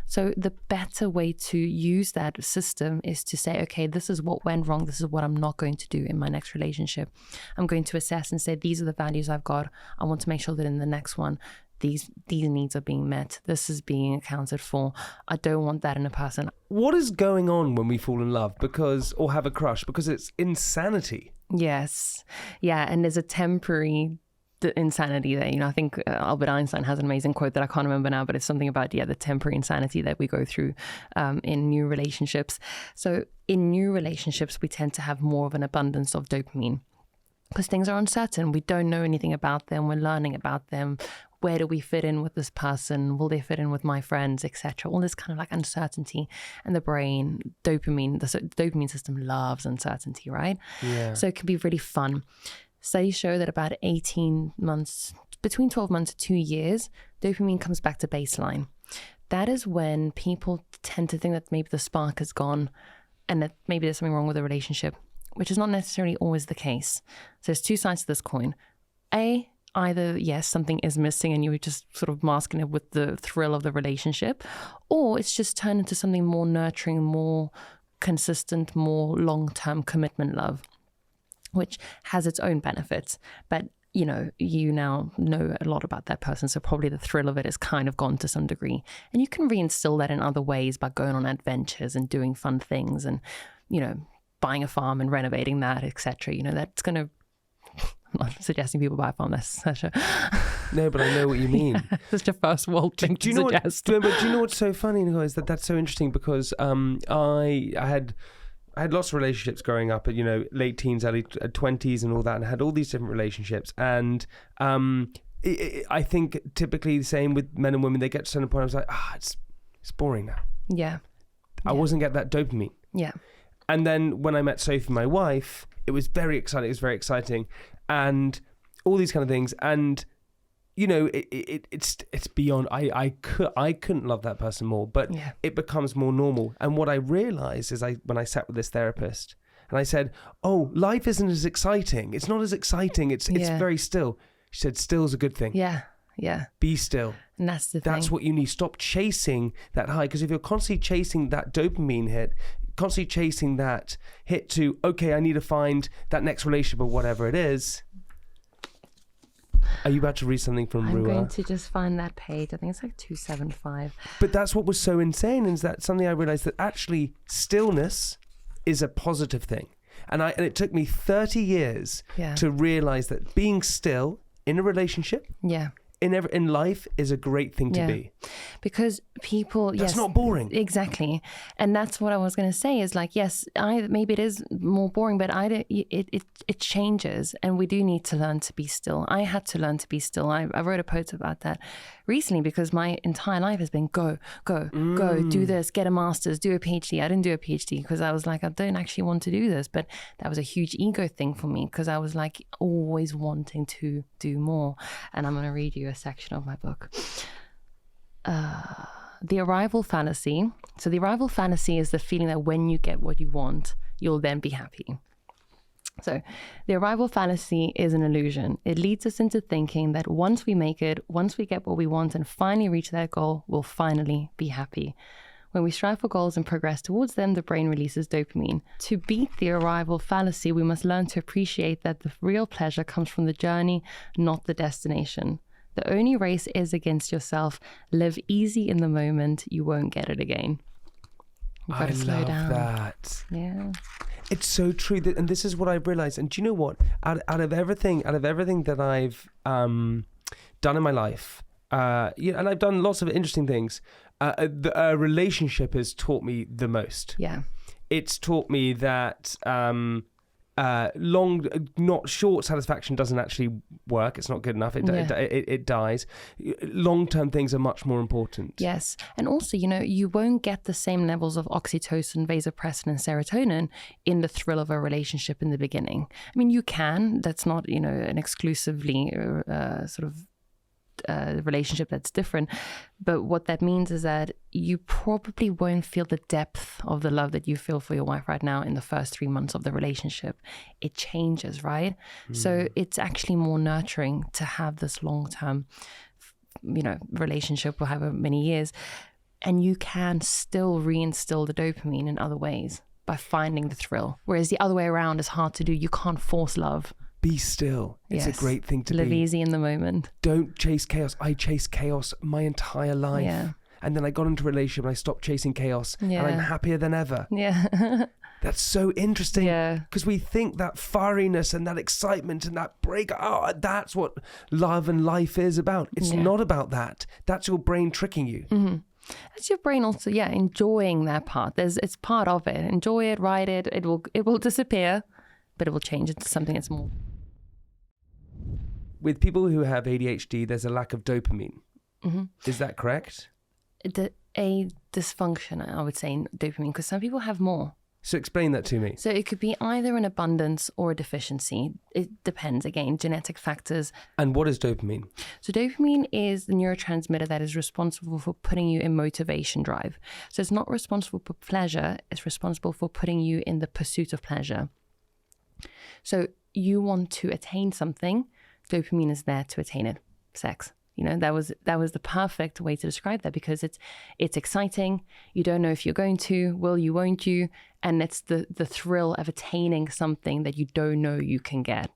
So the better way to use that system is to say, okay, this is what went wrong. This is what I'm not going to do in my next relationship. I'm going to assess and say, these are the values I've got. I want to make sure that in the next one, these needs are being met. This is being accounted for. I don't want that in a person. What is going on when we fall in love or have a crush? Because it's insanity. Yes. Yeah. And there's a temporary insanity there. I think Albert Einstein has an amazing quote that I can't remember now, but it's something about, the temporary insanity that we go through in new relationships. So in new relationships, we tend to have more of an abundance of dopamine because things are uncertain. We don't know anything about them. We're learning about them. Where do we fit in with this person? Will they fit in with my friends, etc.? All this kind of like uncertainty. And the brain, the dopamine system loves uncertainty, right? Yeah. So it can be really fun. Studies show that about 18 months, between 12 months to 2 years, dopamine comes back to baseline. That is when people tend to think that maybe the spark is gone and that maybe there's something wrong with the relationship, which is not necessarily always the case. So there's two sides to this coin. Either, yes, something is missing and you're just sort of masking it with the thrill of the relationship, or it's just turned into something more nurturing, more consistent, more long-term commitment love. which has its own benefits. But, you now know a lot about that person. So probably the thrill of it is kind of gone to some degree. And you can reinstill that in other ways by going on adventures and doing fun things and, buying a farm and renovating that, etc. That's going to... I'm not suggesting people buy a farm. That's such a... No, but I know what you mean. Yeah, such a first world thing to suggest. But do you know what's so funny, Nicole, is that's so interesting because I had lots of relationships growing up at, late teens, early 20s and all that, and I had all these different relationships. And I think typically the same with men and women, they get to a certain point, I was like, it's boring now. Yeah. I wasn't getting that dopamine. Yeah. And then when I met Sophie, my wife, it was very exciting. It was very exciting. And all these kind of things. And, it's beyond, I couldn't love that person more, but it becomes more normal. And what I realized is when I sat with this therapist and I said, oh, life isn't as exciting. It's not as exciting. It's very still. She said, still's a good thing. Yeah. Yeah. Be still. And that's the thing. That's what you need. Stop chasing that high. Because if you're constantly chasing that dopamine hit, constantly chasing that hit to, okay, I need to find that next relationship or whatever it is. Are you about to read something from Rua? I'm going to just find that page. I think it's like 275. But that's what was so insane, is that something I realized that actually stillness is a positive thing. And it took me 30 years to realize that being still in a relationship, in life, is a great thing to be. Because people, that's not boring. Exactly. And that's what I was going to say is like, yes, maybe it is more boring, but it changes, and we do need to learn to be still. I had to learn to be still. I wrote a post about that recently because my entire life has been go, do this, get a master's, do a PhD. I didn't do a PhD because I was like, I don't actually want to do this. But that was a huge ego thing for me because I was like always wanting to do more. And I'm going to read you a section of my book. The arrival fallacy. So the arrival fallacy is the feeling that when you get what you want, you'll then be happy. So the arrival fallacy is an illusion. It leads us into thinking that once we make it, once we get what we want and finally reach that goal, we'll finally be happy. When we strive for goals and progress towards them, the brain releases dopamine. To beat the arrival fallacy, we must learn to appreciate that the real pleasure comes from the journey, not the destination. The only race is against yourself. Live easy in the moment. You won't get it again. You've got to slow down. I love that. Yeah. It's so true. And this is what I've realized. And do you know what? Out of everything that I've done in my life, and I've done lots of interesting things, a relationship has taught me the most. Yeah. It's taught me that not short satisfaction doesn't actually work. It's not good enough. It dies. Long-term things are much more important. Yes. And also, you won't get the same levels of oxytocin, vasopressin, and serotonin in the thrill of a relationship in the beginning. I mean, you can. That's not, an exclusively sort of relationship that's different. But what that means is that you probably won't feel the depth of the love that you feel for your wife right now in the first 3 months of the relationship. It changes, right? So it's actually more nurturing to have this long-term, relationship for however many years. And you can still reinstill the dopamine in other ways by finding the thrill. Whereas the other way around is hard to do. You can't force love. Be still. It's a great thing to live easy in the moment. Don't chase chaos. I chased chaos my entire life. Yeah. And then I got into a relationship and I stopped chasing chaos. Yeah. And I'm happier than ever. Yeah. That's so interesting. Yeah. Because we think that fieriness and that excitement and that break, that's what love and life is about. It's not about that. That's your brain tricking you. Mm-hmm. That's your brain also, enjoying that part. It's part of it. Enjoy it, ride it. It will disappear, but it will change into something that's more. With people who have ADHD, there's a lack of dopamine. Mm-hmm. Is that correct? A dysfunction, I would say, in dopamine, because some people have more. So explain that to me. So it could be either an abundance or a deficiency. It depends, again, genetic factors. And what is dopamine? So dopamine is the neurotransmitter that is responsible for putting you in motivation drive. So it's not responsible for pleasure, it's responsible for putting you in the pursuit of pleasure. So you want to attain something, dopamine is there to attain it. Sex, You know, that was the perfect way to describe that, because it's exciting. You don't know if you're going to, will you, won't you? And it's the thrill of attaining something that you don't know you can get.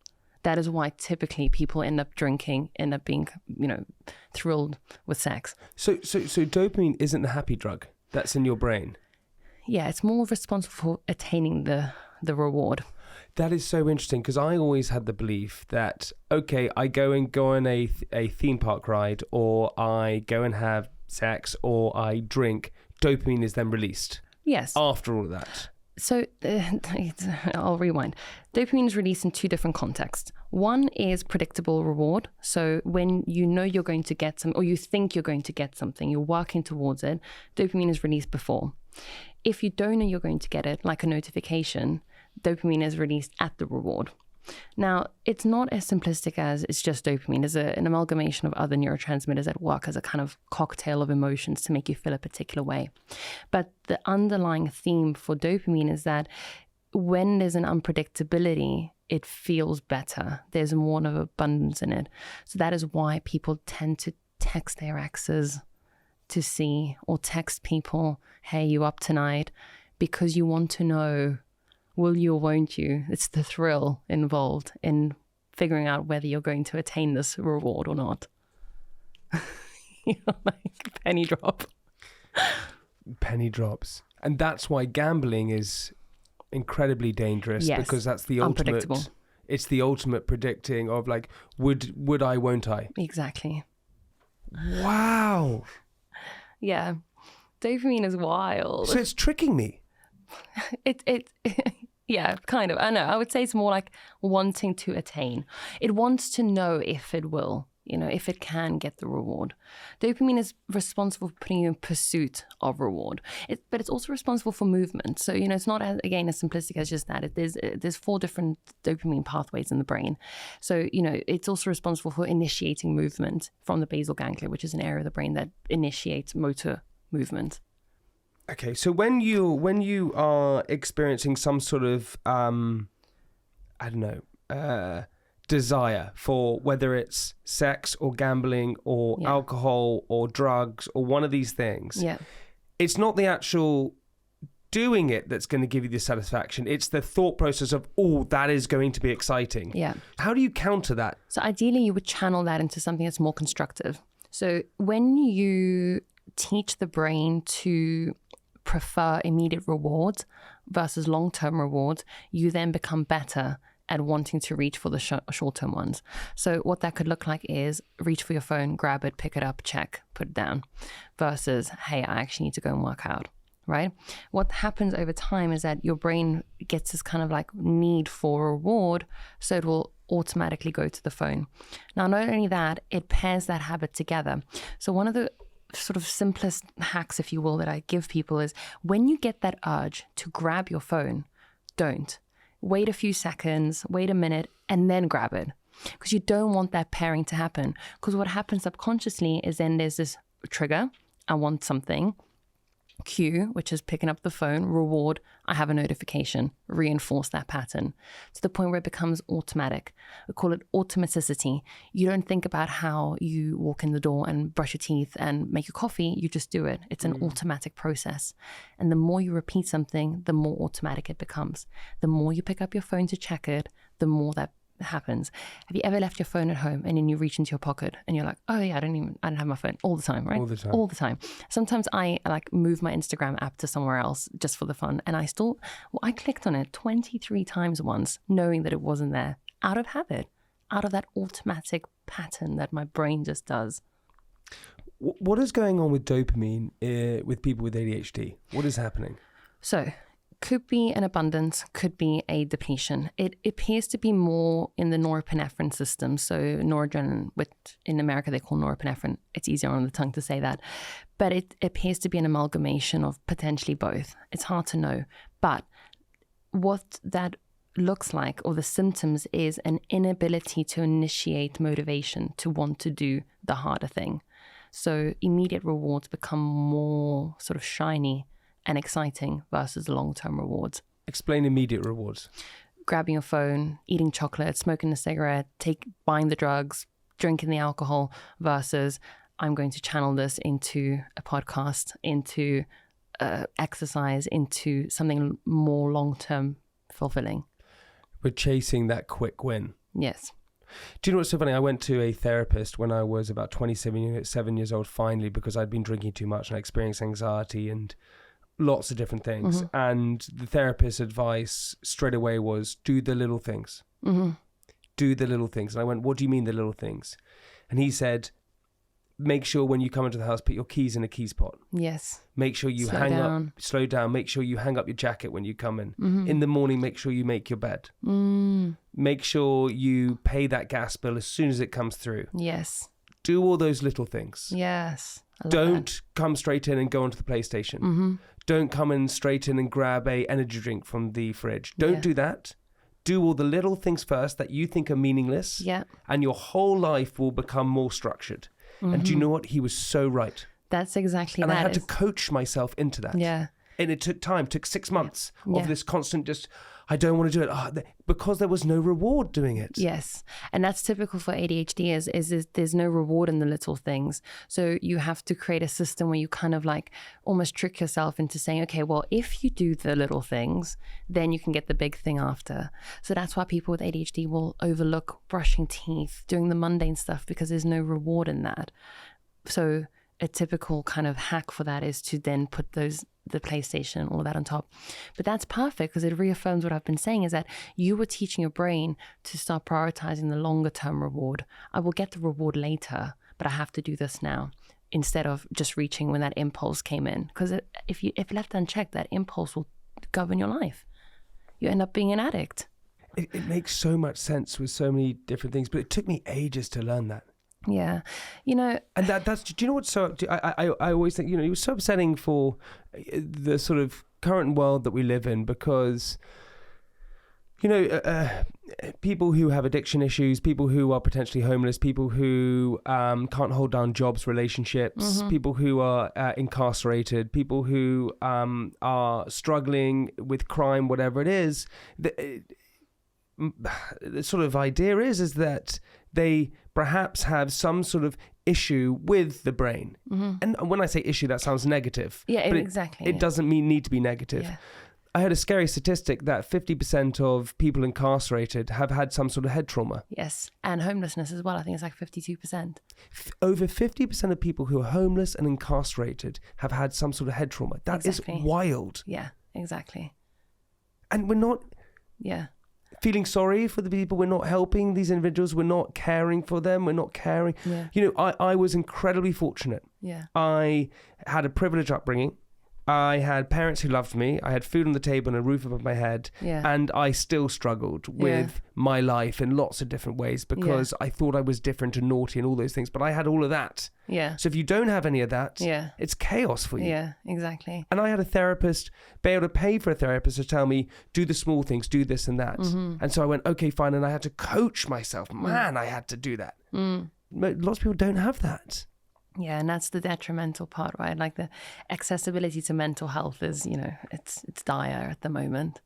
That is why typically people end up drinking, end up being, you know, thrilled with sex. So dopamine isn't the happy drug that's in your brain? Yeah, it's more responsible for attaining the reward. That is so interesting, because I always had the belief that, okay, I go on a theme park ride, or I go and have sex, or I drink, dopamine is then released. Yes. After all of that. So I'll rewind. Dopamine is released in two different contexts. One is predictable reward. So when you know you're going to get some, or you think you're going to get something, you're working towards it, dopamine is released before. If you don't know you're going to get it, like a notification, dopamine is released at the reward. Now, it's not as simplistic as it's just dopamine. There's an amalgamation of other neurotransmitters that work as a kind of cocktail of emotions to make you feel a particular way. But the underlying theme for dopamine is that when there's an unpredictability, it feels better. There's more of abundance in it. So that is why people tend to text their exes to see, or text people, hey, you up tonight? Because you want to know, will you or won't you? It's the thrill involved in figuring out whether you're going to attain this reward or not. Like penny drop. Penny drops. And that's why gambling is incredibly dangerous, yes, because that's the ultimate. It's the ultimate predicting of like, would I, won't I? Exactly. Wow. Yeah. Dopamine is wild. So it's tricking me. It yeah, kind of. I know. I would say it's more like wanting to attain. It wants to know if it will, you know, if it can get the reward. Dopamine is responsible for putting you in pursuit of reward. But it's also responsible for movement. So, you know, it's not, as simplistic as just that. There's 4 different dopamine pathways in the brain. So, you know, it's also responsible for initiating movement from the basal ganglia, which is an area of the brain that initiates motor movement. Okay, so when you are experiencing some sort of desire for whether it's sex or gambling or alcohol or drugs or one of these things, it's not the actual doing it that's going to give you the satisfaction. It's the thought process of, oh, that is going to be exciting. Yeah. How do you counter that? So ideally, you would channel that into something that's more constructive. So when you teach the brain to prefer immediate rewards versus long-term rewards, you then become better at wanting to reach for the short-term ones. So what that could look like is reach for your phone, grab it, pick it up, check, put it down, versus, hey, I actually need to go and work out, right? What happens over time is that your brain gets this kind of like need for reward, so it will automatically go to the phone. Now, not only that, it pairs that habit together. So one of the sort of simplest hacks, if you will, that I give people is when you get that urge to grab your phone, don't. Wait a few seconds, wait a minute, and then grab it. Because you don't want that pairing to happen. Because what happens subconsciously is then there's this trigger, I want something, cue, which is picking up the phone, reward, I have a notification, reinforce that pattern to the point where it becomes automatic. We call it automaticity. You don't think about how you walk in the door and brush your teeth and make your coffee, you just do it. It's an automatic process. And the more you repeat something, the more automatic it becomes. The more you pick up your phone to check it, the more that happens. Have you ever left your phone at home and then you reach into your pocket and you're like, oh yeah, I don't have my phone all the time, right? All the time. Sometimes I like move my Instagram app to somewhere else just for the fun. And I clicked on it 23 times once, knowing that it wasn't there, out of habit, out of that automatic pattern that my brain just does. What is going on with dopamine with people with ADHD? What is happening? So, could be an abundance, could be a depletion. It appears to be more in the norepinephrine system. So noradrenaline, which in America they call norepinephrine. It's easier on the tongue to say that. But it appears to be an amalgamation of potentially both. It's hard to know. But what that looks like, or the symptoms, is an inability to initiate motivation to want to do the harder thing. So immediate rewards become more sort of shiny and exciting versus long-term rewards. Explain immediate rewards. Grabbing your phone, eating chocolate, smoking a cigarette, buying the drugs, drinking the alcohol versus I'm going to channel this into a podcast, into exercise, into something more long-term fulfilling. We're chasing that quick win. Yes. Do you know what's so funny? I went to a therapist when I was about 7 years old, finally, because I'd been drinking too much and I experienced anxiety and lots of different things. Mm-hmm. And the therapist's advice straight away was, do the little things. Mm-hmm. Do the little things. And I went, what do you mean the little things? And he said, make sure when you come into the house, put your keys in a keys pot. Yes. Make sure you slow down. Make sure you hang up your jacket when you come in. Mm-hmm. In the morning, make sure you make your bed. Make sure you pay that gas bill as soon as it comes through. Yes. Do all those little things. Yes. Don't come straight in and go onto the PlayStation. Mm-hmm. Don't come in straight in and grab a energy drink from the fridge. Don't do that. Do all the little things first that you think are meaningless. Yeah. And your whole life will become more structured. Mm-hmm. And do you know what? He was so right. That's exactly and that. And I had to coach myself into that. Yeah. And it took time, took 6 months of this constant just, I don't want to do it. Because there was no reward doing it. Yes. And that's typical for ADHD is there's no reward in the little things. So you have to create a system where you kind of like almost trick yourself into saying, okay, well, if you do the little things, then you can get the big thing after. So that's why people with ADHD will overlook brushing teeth, doing the mundane stuff, because there's no reward in that. So a typical kind of hack for that is to then put the PlayStation, all of that on top. But that's perfect because it reaffirms what I've been saying, is that you were teaching your brain to start prioritizing the longer term reward. I will get the reward later, but I have to do this now, instead of just reaching when that impulse came in. Because if left unchecked, that impulse will govern your life. You end up being an addict. It makes so much sense with so many different things, but it took me ages to learn that. Yeah, and that's. Do you know what's so? I always think, it was so upsetting for the sort of current world that we live in, because people who have addiction issues, people who are potentially homeless, people who can't hold down jobs, relationships, people who are incarcerated, people who are struggling with crime, whatever it is. The sort of idea is that they perhaps have some sort of issue with the brain. And when I say issue, that sounds negative. Yeah, but exactly. It doesn't need to be negative. Yeah. I heard a scary statistic that 50% of people incarcerated have had some sort of head trauma. Yes, and homelessness as well. I think it's like 52%. Over 50% of people who are homeless and incarcerated have had some sort of head trauma. That is wild. Yeah, exactly. And we're not... Yeah. Feeling sorry for the people. We're not helping these individuals. We're not caring for them. We're not caring. Yeah. I was incredibly fortunate. Yeah. I had a privileged upbringing. I had parents who loved me. I had food on the table and a roof above my head. Yeah. And I still struggled with my life in lots of different ways because I thought I was different and naughty and all those things. But I had all of that. Yeah. So if you don't have any of that, it's chaos for you. Yeah, exactly. And I had a therapist, be able to pay for a therapist to tell me, do the small things, do this and that. And so I went, okay, fine. And I had to coach myself. Man, I had to do that. Lots of people don't have that. Yeah, and that's the detrimental part, right? Like the accessibility to mental health is, it's dire at the moment.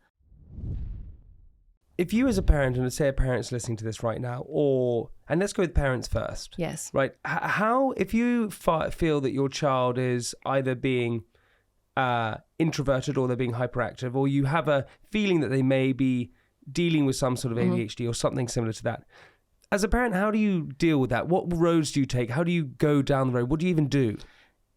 If you as a parent, and let's say a parent's listening to this right now, and let's go with parents first. Yes. Right. How, if you feel that your child is either being introverted or they're being hyperactive, or you have a feeling that they may be dealing with some sort of ADHD or something similar to that, as a parent, how do you deal with that? What roads do you take? How do you go down the road? What do you even do?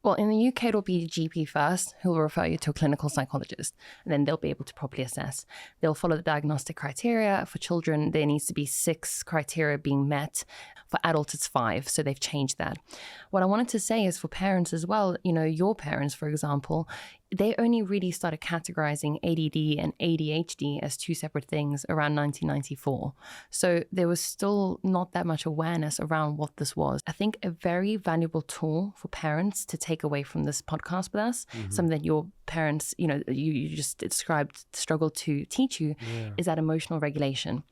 Well, in the UK, it'll be a GP first, who will refer you to a clinical psychologist, and then they'll be able to properly assess. They'll follow the diagnostic criteria. For children, there needs to be 6 criteria being met. For adults, it's 5, so they've changed that. What I wanted to say is for parents as well, your parents, for example, they only really started categorizing ADD and ADHD as 2 separate things around 1994. So there was still not that much awareness around what this was. I think a very valuable tool for parents to take away from this podcast with us, something that your parents, you just described, struggled to teach you, is that emotional regulation.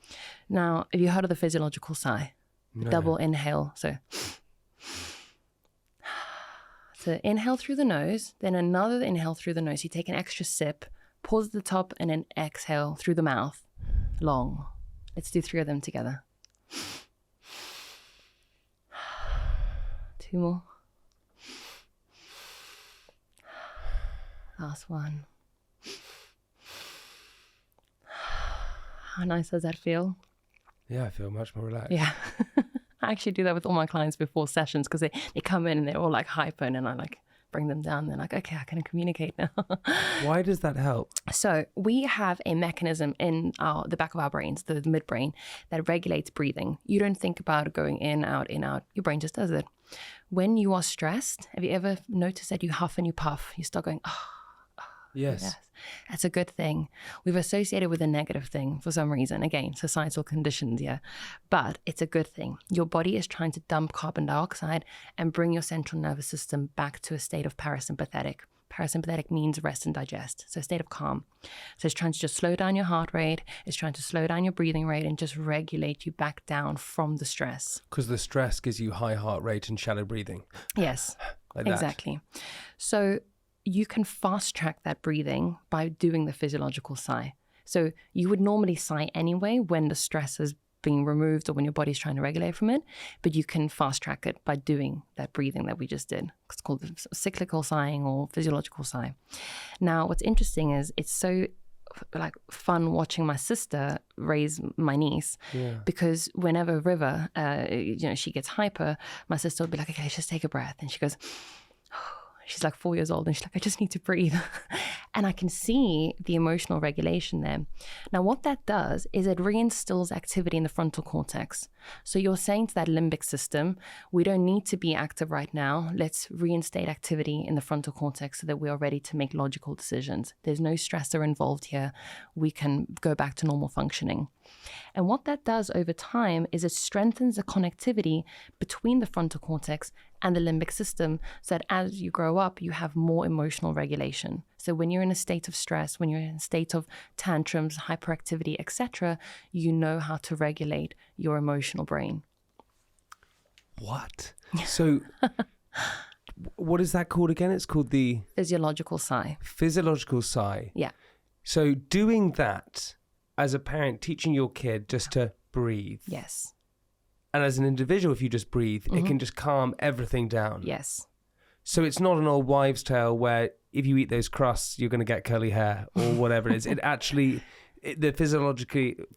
Now, have you heard of the physiological sigh? No. Double inhale. So inhale through the nose, then another inhale through the nose. You take an extra sip, pause at the top, and then exhale through the mouth. Long. Let's do 3 of them together. 2 more. Last one. How nice does that feel? Yeah, I feel much more relaxed. Yeah. I actually do that with all my clients before sessions because they come in and they're all like hyper, and I like bring them down. They're like, okay, I can communicate now. Why does that help? So we have a mechanism in the back of our brains, the midbrain, that regulates breathing. You don't think about going in, out, in, out. Your brain just does it. When you are stressed, have you ever noticed that you huff and you puff? You start going, oh. Yes. That's a good thing. We've associated with a negative thing for some reason. Again, societal conditions, yeah. But it's a good thing. Your body is trying to dump carbon dioxide and bring your central nervous system back to a state of parasympathetic. Parasympathetic means rest and digest, so a state of calm. So it's trying to just slow down your heart rate. It's trying to slow down your breathing rate and just regulate you back down from the stress. Because the stress gives you high heart rate and shallow breathing. Yes, like that. Exactly. So you can fast track that breathing by doing the physiological sigh. So you would normally sigh anyway when the stress is being removed or when your body's trying to regulate from it, but you can fast track it by doing that breathing that we just did. It's called cyclical sighing or physiological sigh. Now, what's interesting is it's so like fun watching my sister raise my niece, because whenever River, she gets hyper, my sister will be like, okay, let's just take a breath. And she goes, she's like 4 years old and she's like, I just need to breathe. And I can see the emotional regulation there. Now, what that does is it reinstills activity in the frontal cortex. So you're saying to that limbic system, we don't need to be active right now. Let's reinstate activity in the frontal cortex so that we are ready to make logical decisions. There's no stressor involved here. We can go back to normal functioning. And what that does over time is it strengthens the connectivity between the frontal cortex and the limbic system, so that as you grow up, you have more emotional regulation. So when you're in a state of stress, when you're in a state of tantrums, hyperactivity, etc., you know how to regulate your emotional brain. What? So what is that called again? It's called the... Physiological sigh. Physiological sigh. Yeah. So doing that as a parent, teaching your kid just to breathe. Yes. And as an individual, if you just breathe, it can just calm everything down. Yes. So it's not an old wives' tale where if you eat those crusts, you're going to get curly hair or whatever it is. It actually, the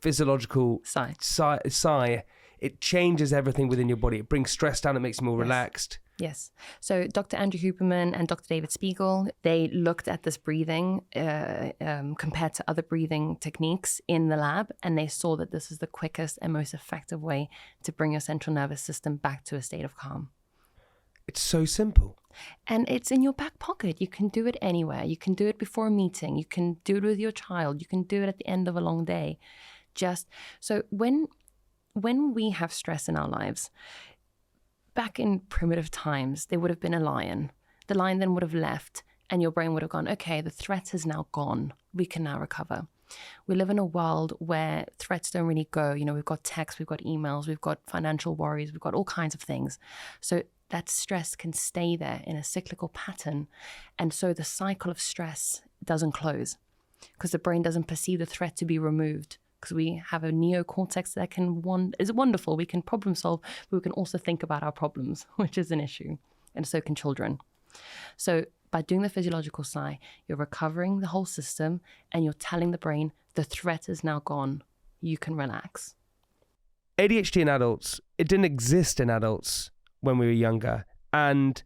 physiological sigh, it changes everything within your body. It brings stress down. It makes you more relaxed. Yes. So Dr. Andrew Huberman and Dr. David Spiegel, they looked at this breathing compared to other breathing techniques in the lab, and they saw that this is the quickest and most effective way to bring your central nervous system back to a state of calm. It's so simple. And it's in your back pocket. You can do it anywhere. You can do it before a meeting. You can do it with your child. You can do it at the end of a long day. Just so when we have stress in our lives, back in primitive times, there would have been a lion. The lion then would have left and your brain would have gone, okay, the threat is now gone. We can now recover. We live in a world where threats don't really go. You know, we've got texts, we've got emails, we've got financial worries, we've got all kinds of things. So that stress can stay there in a cyclical pattern. And so the cycle of stress doesn't close because the brain doesn't perceive the threat to be removed. Because we have a neocortex that is wonderful. We can problem solve, but we can also think about our problems, which is an issue. And so can children. So by doing the physiological sigh, you're recovering the whole system and you're telling the brain, the threat is now gone. You can relax. ADHD in adults, it didn't exist in adults when we were younger. And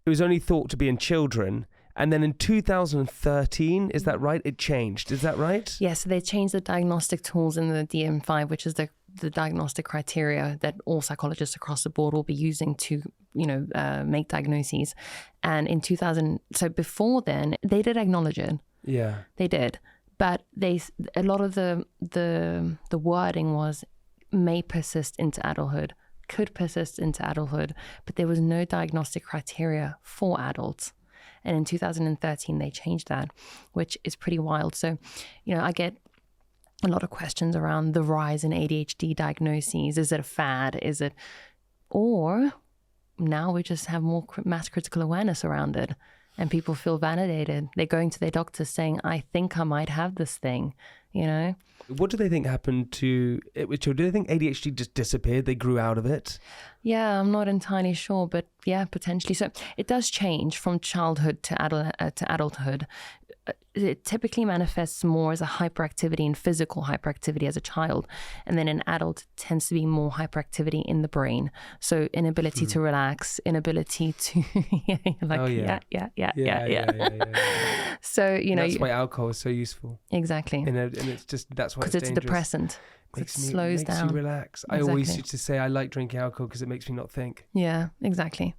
it was only thought to be in children. And then in 2013, is that right? It changed. Is that right? Yes, so they changed the diagnostic tools in the DSM-5, which is the diagnostic criteria that all psychologists across the board will be using to, make diagnoses. And in 2000, so before then, they did acknowledge it. Yeah, they did. But a lot of the wording was may persist into adulthood, could persist into adulthood, but there was no diagnostic criteria for adults. And in 2013, they changed that, which is pretty wild. So, I get a lot of questions around the rise in ADHD diagnoses. Is it a fad? Or now we just have more mass critical awareness around it. and people feel validated. They're going to their doctor saying, I think I might have this thing, you know? What do they think happened to it with children? Do they think ADHD just disappeared? They grew out of it? Yeah, I'm not entirely sure, but yeah, potentially. So it does change from childhood to adulthood. It typically manifests more as a hyperactivity and physical hyperactivity as a child. And then an adult it tends to be more hyperactivity in the brain. So inability to relax, inability to, yeah. So, you know. That's why alcohol is so useful. Exactly. And it's just, that's why it's dangerous. Because it's a depressant. It slows down. Makes you relax. Exactly. I always used to say I like drinking alcohol because it makes me not think. Yeah, exactly.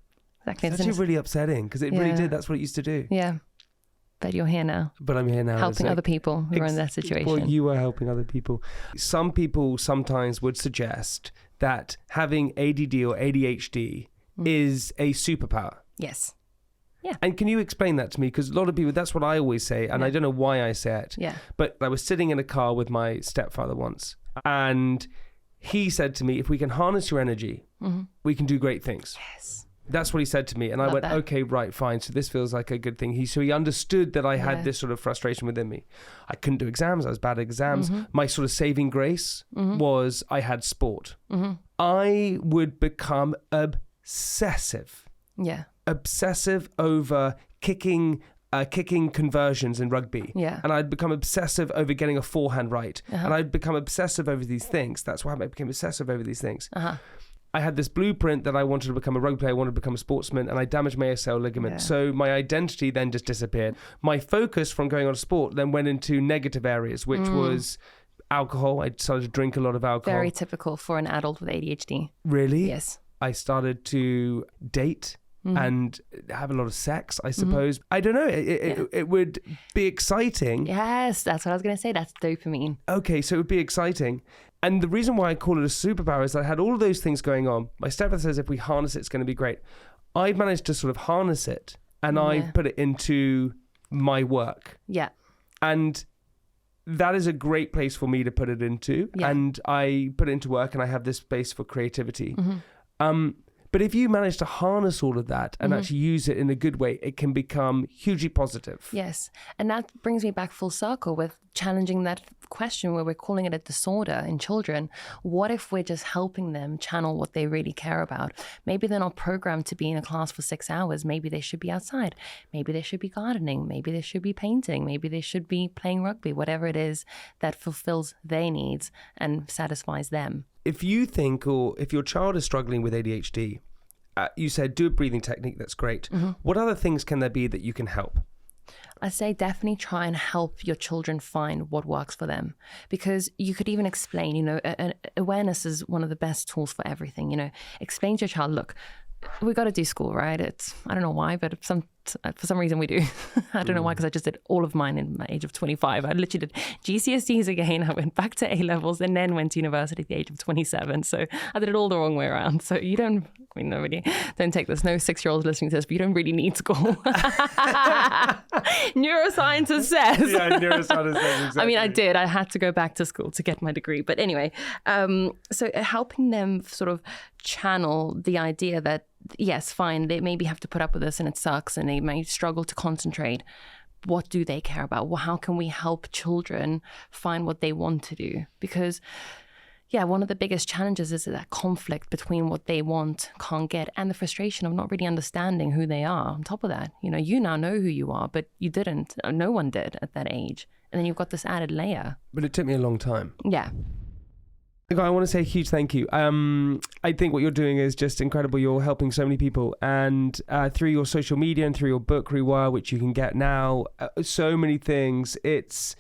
It's actually really upsetting because it really did. That's what it used to do. Yeah. But you're here now. But I'm here now. Helping other people who are in that situation. Well, you are helping other people. Some people sometimes would suggest that having ADD or ADHD is a superpower. Yes. Yeah. And can you explain that to me? Because a lot of people, that's what I always say. And I don't know why I say it. Yeah. But I was sitting in a car with my stepfather once. And he said to me, if we can harness your energy, we can do great things. Yes. That's what he said to me. And I went, okay, right, fine. So this feels like a good thing. So he understood that I had this sort of frustration within me. I couldn't do exams. I was bad at exams. My sort of saving grace was I had sport. I would become obsessive. Yeah. Obsessive over kicking conversions in rugby. Yeah. And I'd become obsessive over getting a forehand right. And I'd become obsessive over these things. That's why I became obsessive over these things. I had this blueprint that I wanted to become a rugby player, I wanted to become a sportsman, and I damaged my ACL ligament. So my identity then just disappeared. My focus from going on sport then went into negative areas, which was alcohol. I started to drink a lot of alcohol. Very typical for an adult with ADHD. Really? Yes. I started to date and have a lot of sex, I suppose. I don't know. It would be exciting. Yes, that's what I was going to say. That's dopamine. Okay, so it would be exciting. And the reason why I call it a superpower is that I had all of those things going on. My stepfather says if we harness it, it's going to be great. I managed to sort of harness it and I put it into my work. Yeah. And that is a great place for me to put it into. Yeah. And I put it into work and I have this space for creativity. But if you manage to harness all of that and actually use it in a good way, it can become hugely positive. Yes. And that brings me back full circle with challenging that question where we're calling it a disorder in children. What if we're just helping them channel what they really care about? Maybe they're not programmed to be in a class for 6 hours. Maybe they should be outside. Maybe they should be gardening. Maybe they should be painting. Maybe they should be playing rugby, whatever it is that fulfills their needs and satisfies them. If you think, or if your child is struggling with ADHD, you said do a breathing technique, that's great. What other things can there be that you can help? I say definitely try and help your children find what works for them, because you could even explain, awareness is one of the best tools for everything. Explain to your child, look, we got to do school, right? I don't know why, but for some reason we do. I don't know why, because I just did all of mine in my age of 25. I literally did GCSEs again. I went back to A-levels and then went to university at the age of 27. So I did it all the wrong way around. So you don't, nobody, don't take this. No 6-year-olds listening to this, but you don't really need school. Neuroscientist says. Yeah, neuroscientist says, exactly. I mean, I did. I had to go back to school to get my degree. But anyway, so helping them sort of channel the idea that, yes, fine, they maybe have to put up with this and it sucks and they may struggle to concentrate. What do they care about? Well, how can we help children find what they want to do? Because, one of the biggest challenges is that conflict between what they want, can't get, and the frustration of not really understanding who they are. On top of that, you now know who you are, but you didn't. No one did at that age. And then you've got this added layer. But it took me a long time. Yeah. I want to say a huge thank you. I think what you're doing is just incredible. You're helping so many people, and through your social media and through your book Rewire, which you can get now, so many things. It's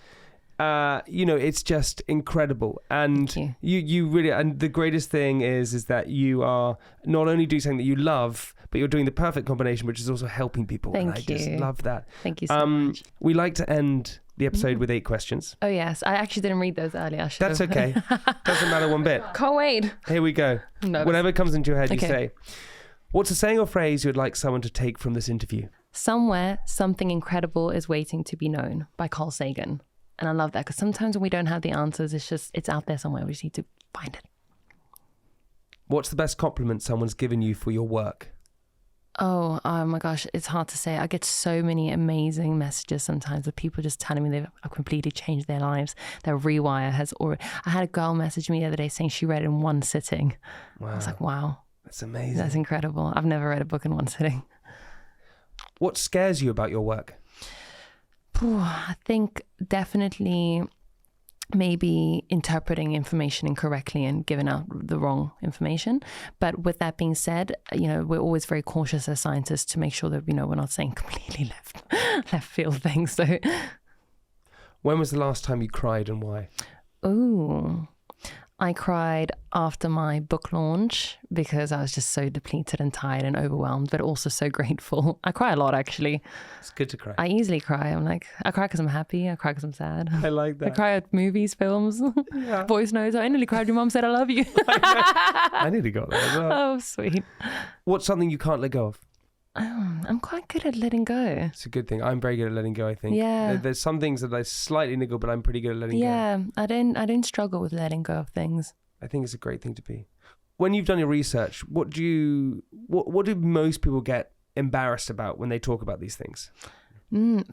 it's just incredible. And you really, and the greatest thing is that you are not only doing something that you love, but you're doing the perfect combination, which is also helping people. Thank you. I just love that. Thank you so much. We like to end the episode with 8 questions. Oh, yes. I actually didn't read those earlier. That's okay. Doesn't matter one bit. Can't wait. Here we go. Whatever comes into your head, you say. What's a saying or phrase you would like someone to take from this interview? Somewhere, something incredible is waiting to be known, by Carl Sagan. And I love that, because sometimes when we don't have the answers, it's out there somewhere. We just need to find it. What's the best compliment someone's given you for your work? Oh my gosh, it's hard to say. I get so many amazing messages sometimes of people just telling me they've completely changed their lives. Their rewire has already... I had a girl message me the other day saying she read it in one sitting. Wow. I was like, wow. That's amazing. That's incredible. I've never read a book in one sitting. What scares you about your work? I think definitely maybe interpreting information incorrectly and giving out the wrong information. But with that being said, we're always very cautious as scientists to make sure that, we're not saying completely left field things. So, when was the last time you cried and why? Ooh, I cried after my book launch because I was just so depleted and tired and overwhelmed, but also so grateful. I cry a lot, actually. It's good to cry. I easily cry. I cry because I'm happy. I cry because I'm sad. I like that. I cry at movies, films, voice notes. I nearly cried. Your mum said, I love you. I nearly got that as well. Oh, sweet. What's something you can't let go of? I'm quite good at letting go. It's a good thing. I'm very good at letting go, I think. Yeah. There's some things that I slightly niggle, but I'm pretty good at letting go. Yeah, I don't struggle with letting go of things. I think it's a great thing to be. When you've done your research, what do most people get embarrassed about when they talk about these things?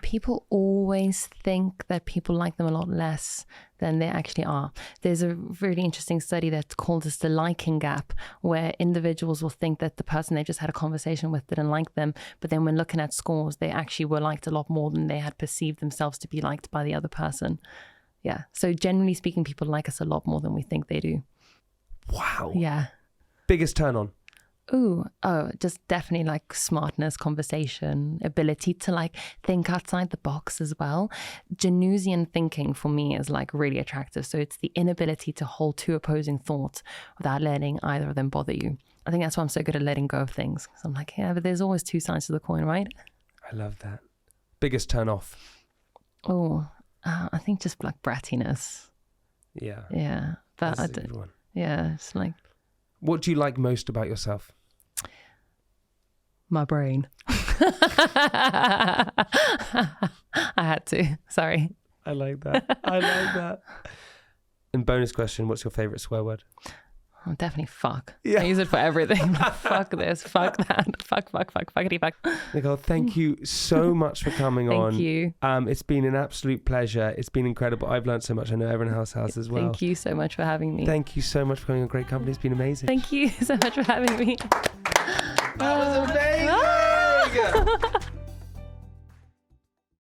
People always think that people like them a lot less than they actually are. There's a really interesting study that's called the liking gap, where individuals will think that the person they just had a conversation with didn't like them, but then when looking at scores, they actually were liked a lot more than they had perceived themselves to be liked by the other person. Yeah. So generally speaking, people like us a lot more than we think they do. Wow. Yeah. Biggest turn on? Just definitely like smartness, conversation, ability to like think outside the box as well. Januszian thinking for me is like really attractive. So it's the inability to hold two opposing thoughts without letting either of them bother you. I think that's why I'm so good at letting go of things. So I'm like, yeah, but there's always two sides to the coin, right? I love that. Biggest turn off? I think just like brattiness. Yeah. Yeah. But that's a good one. Yeah, it's like... What do you like most about yourself? My brain. I had to. Sorry. I like that. And bonus question, what's your favourite swear word? Oh, definitely fuck. Yeah. I use it for everything. Fuck this, fuck that, fuckity fuck. Nicole, thank you so much for coming on. Thank you. It's been an absolute pleasure. It's been incredible. I've learned so much. I know everyone else has as well. Thank you so much for having me. Thank you so much for coming on Great Company. It's been amazing. Thank you so much for having me. That was amazing!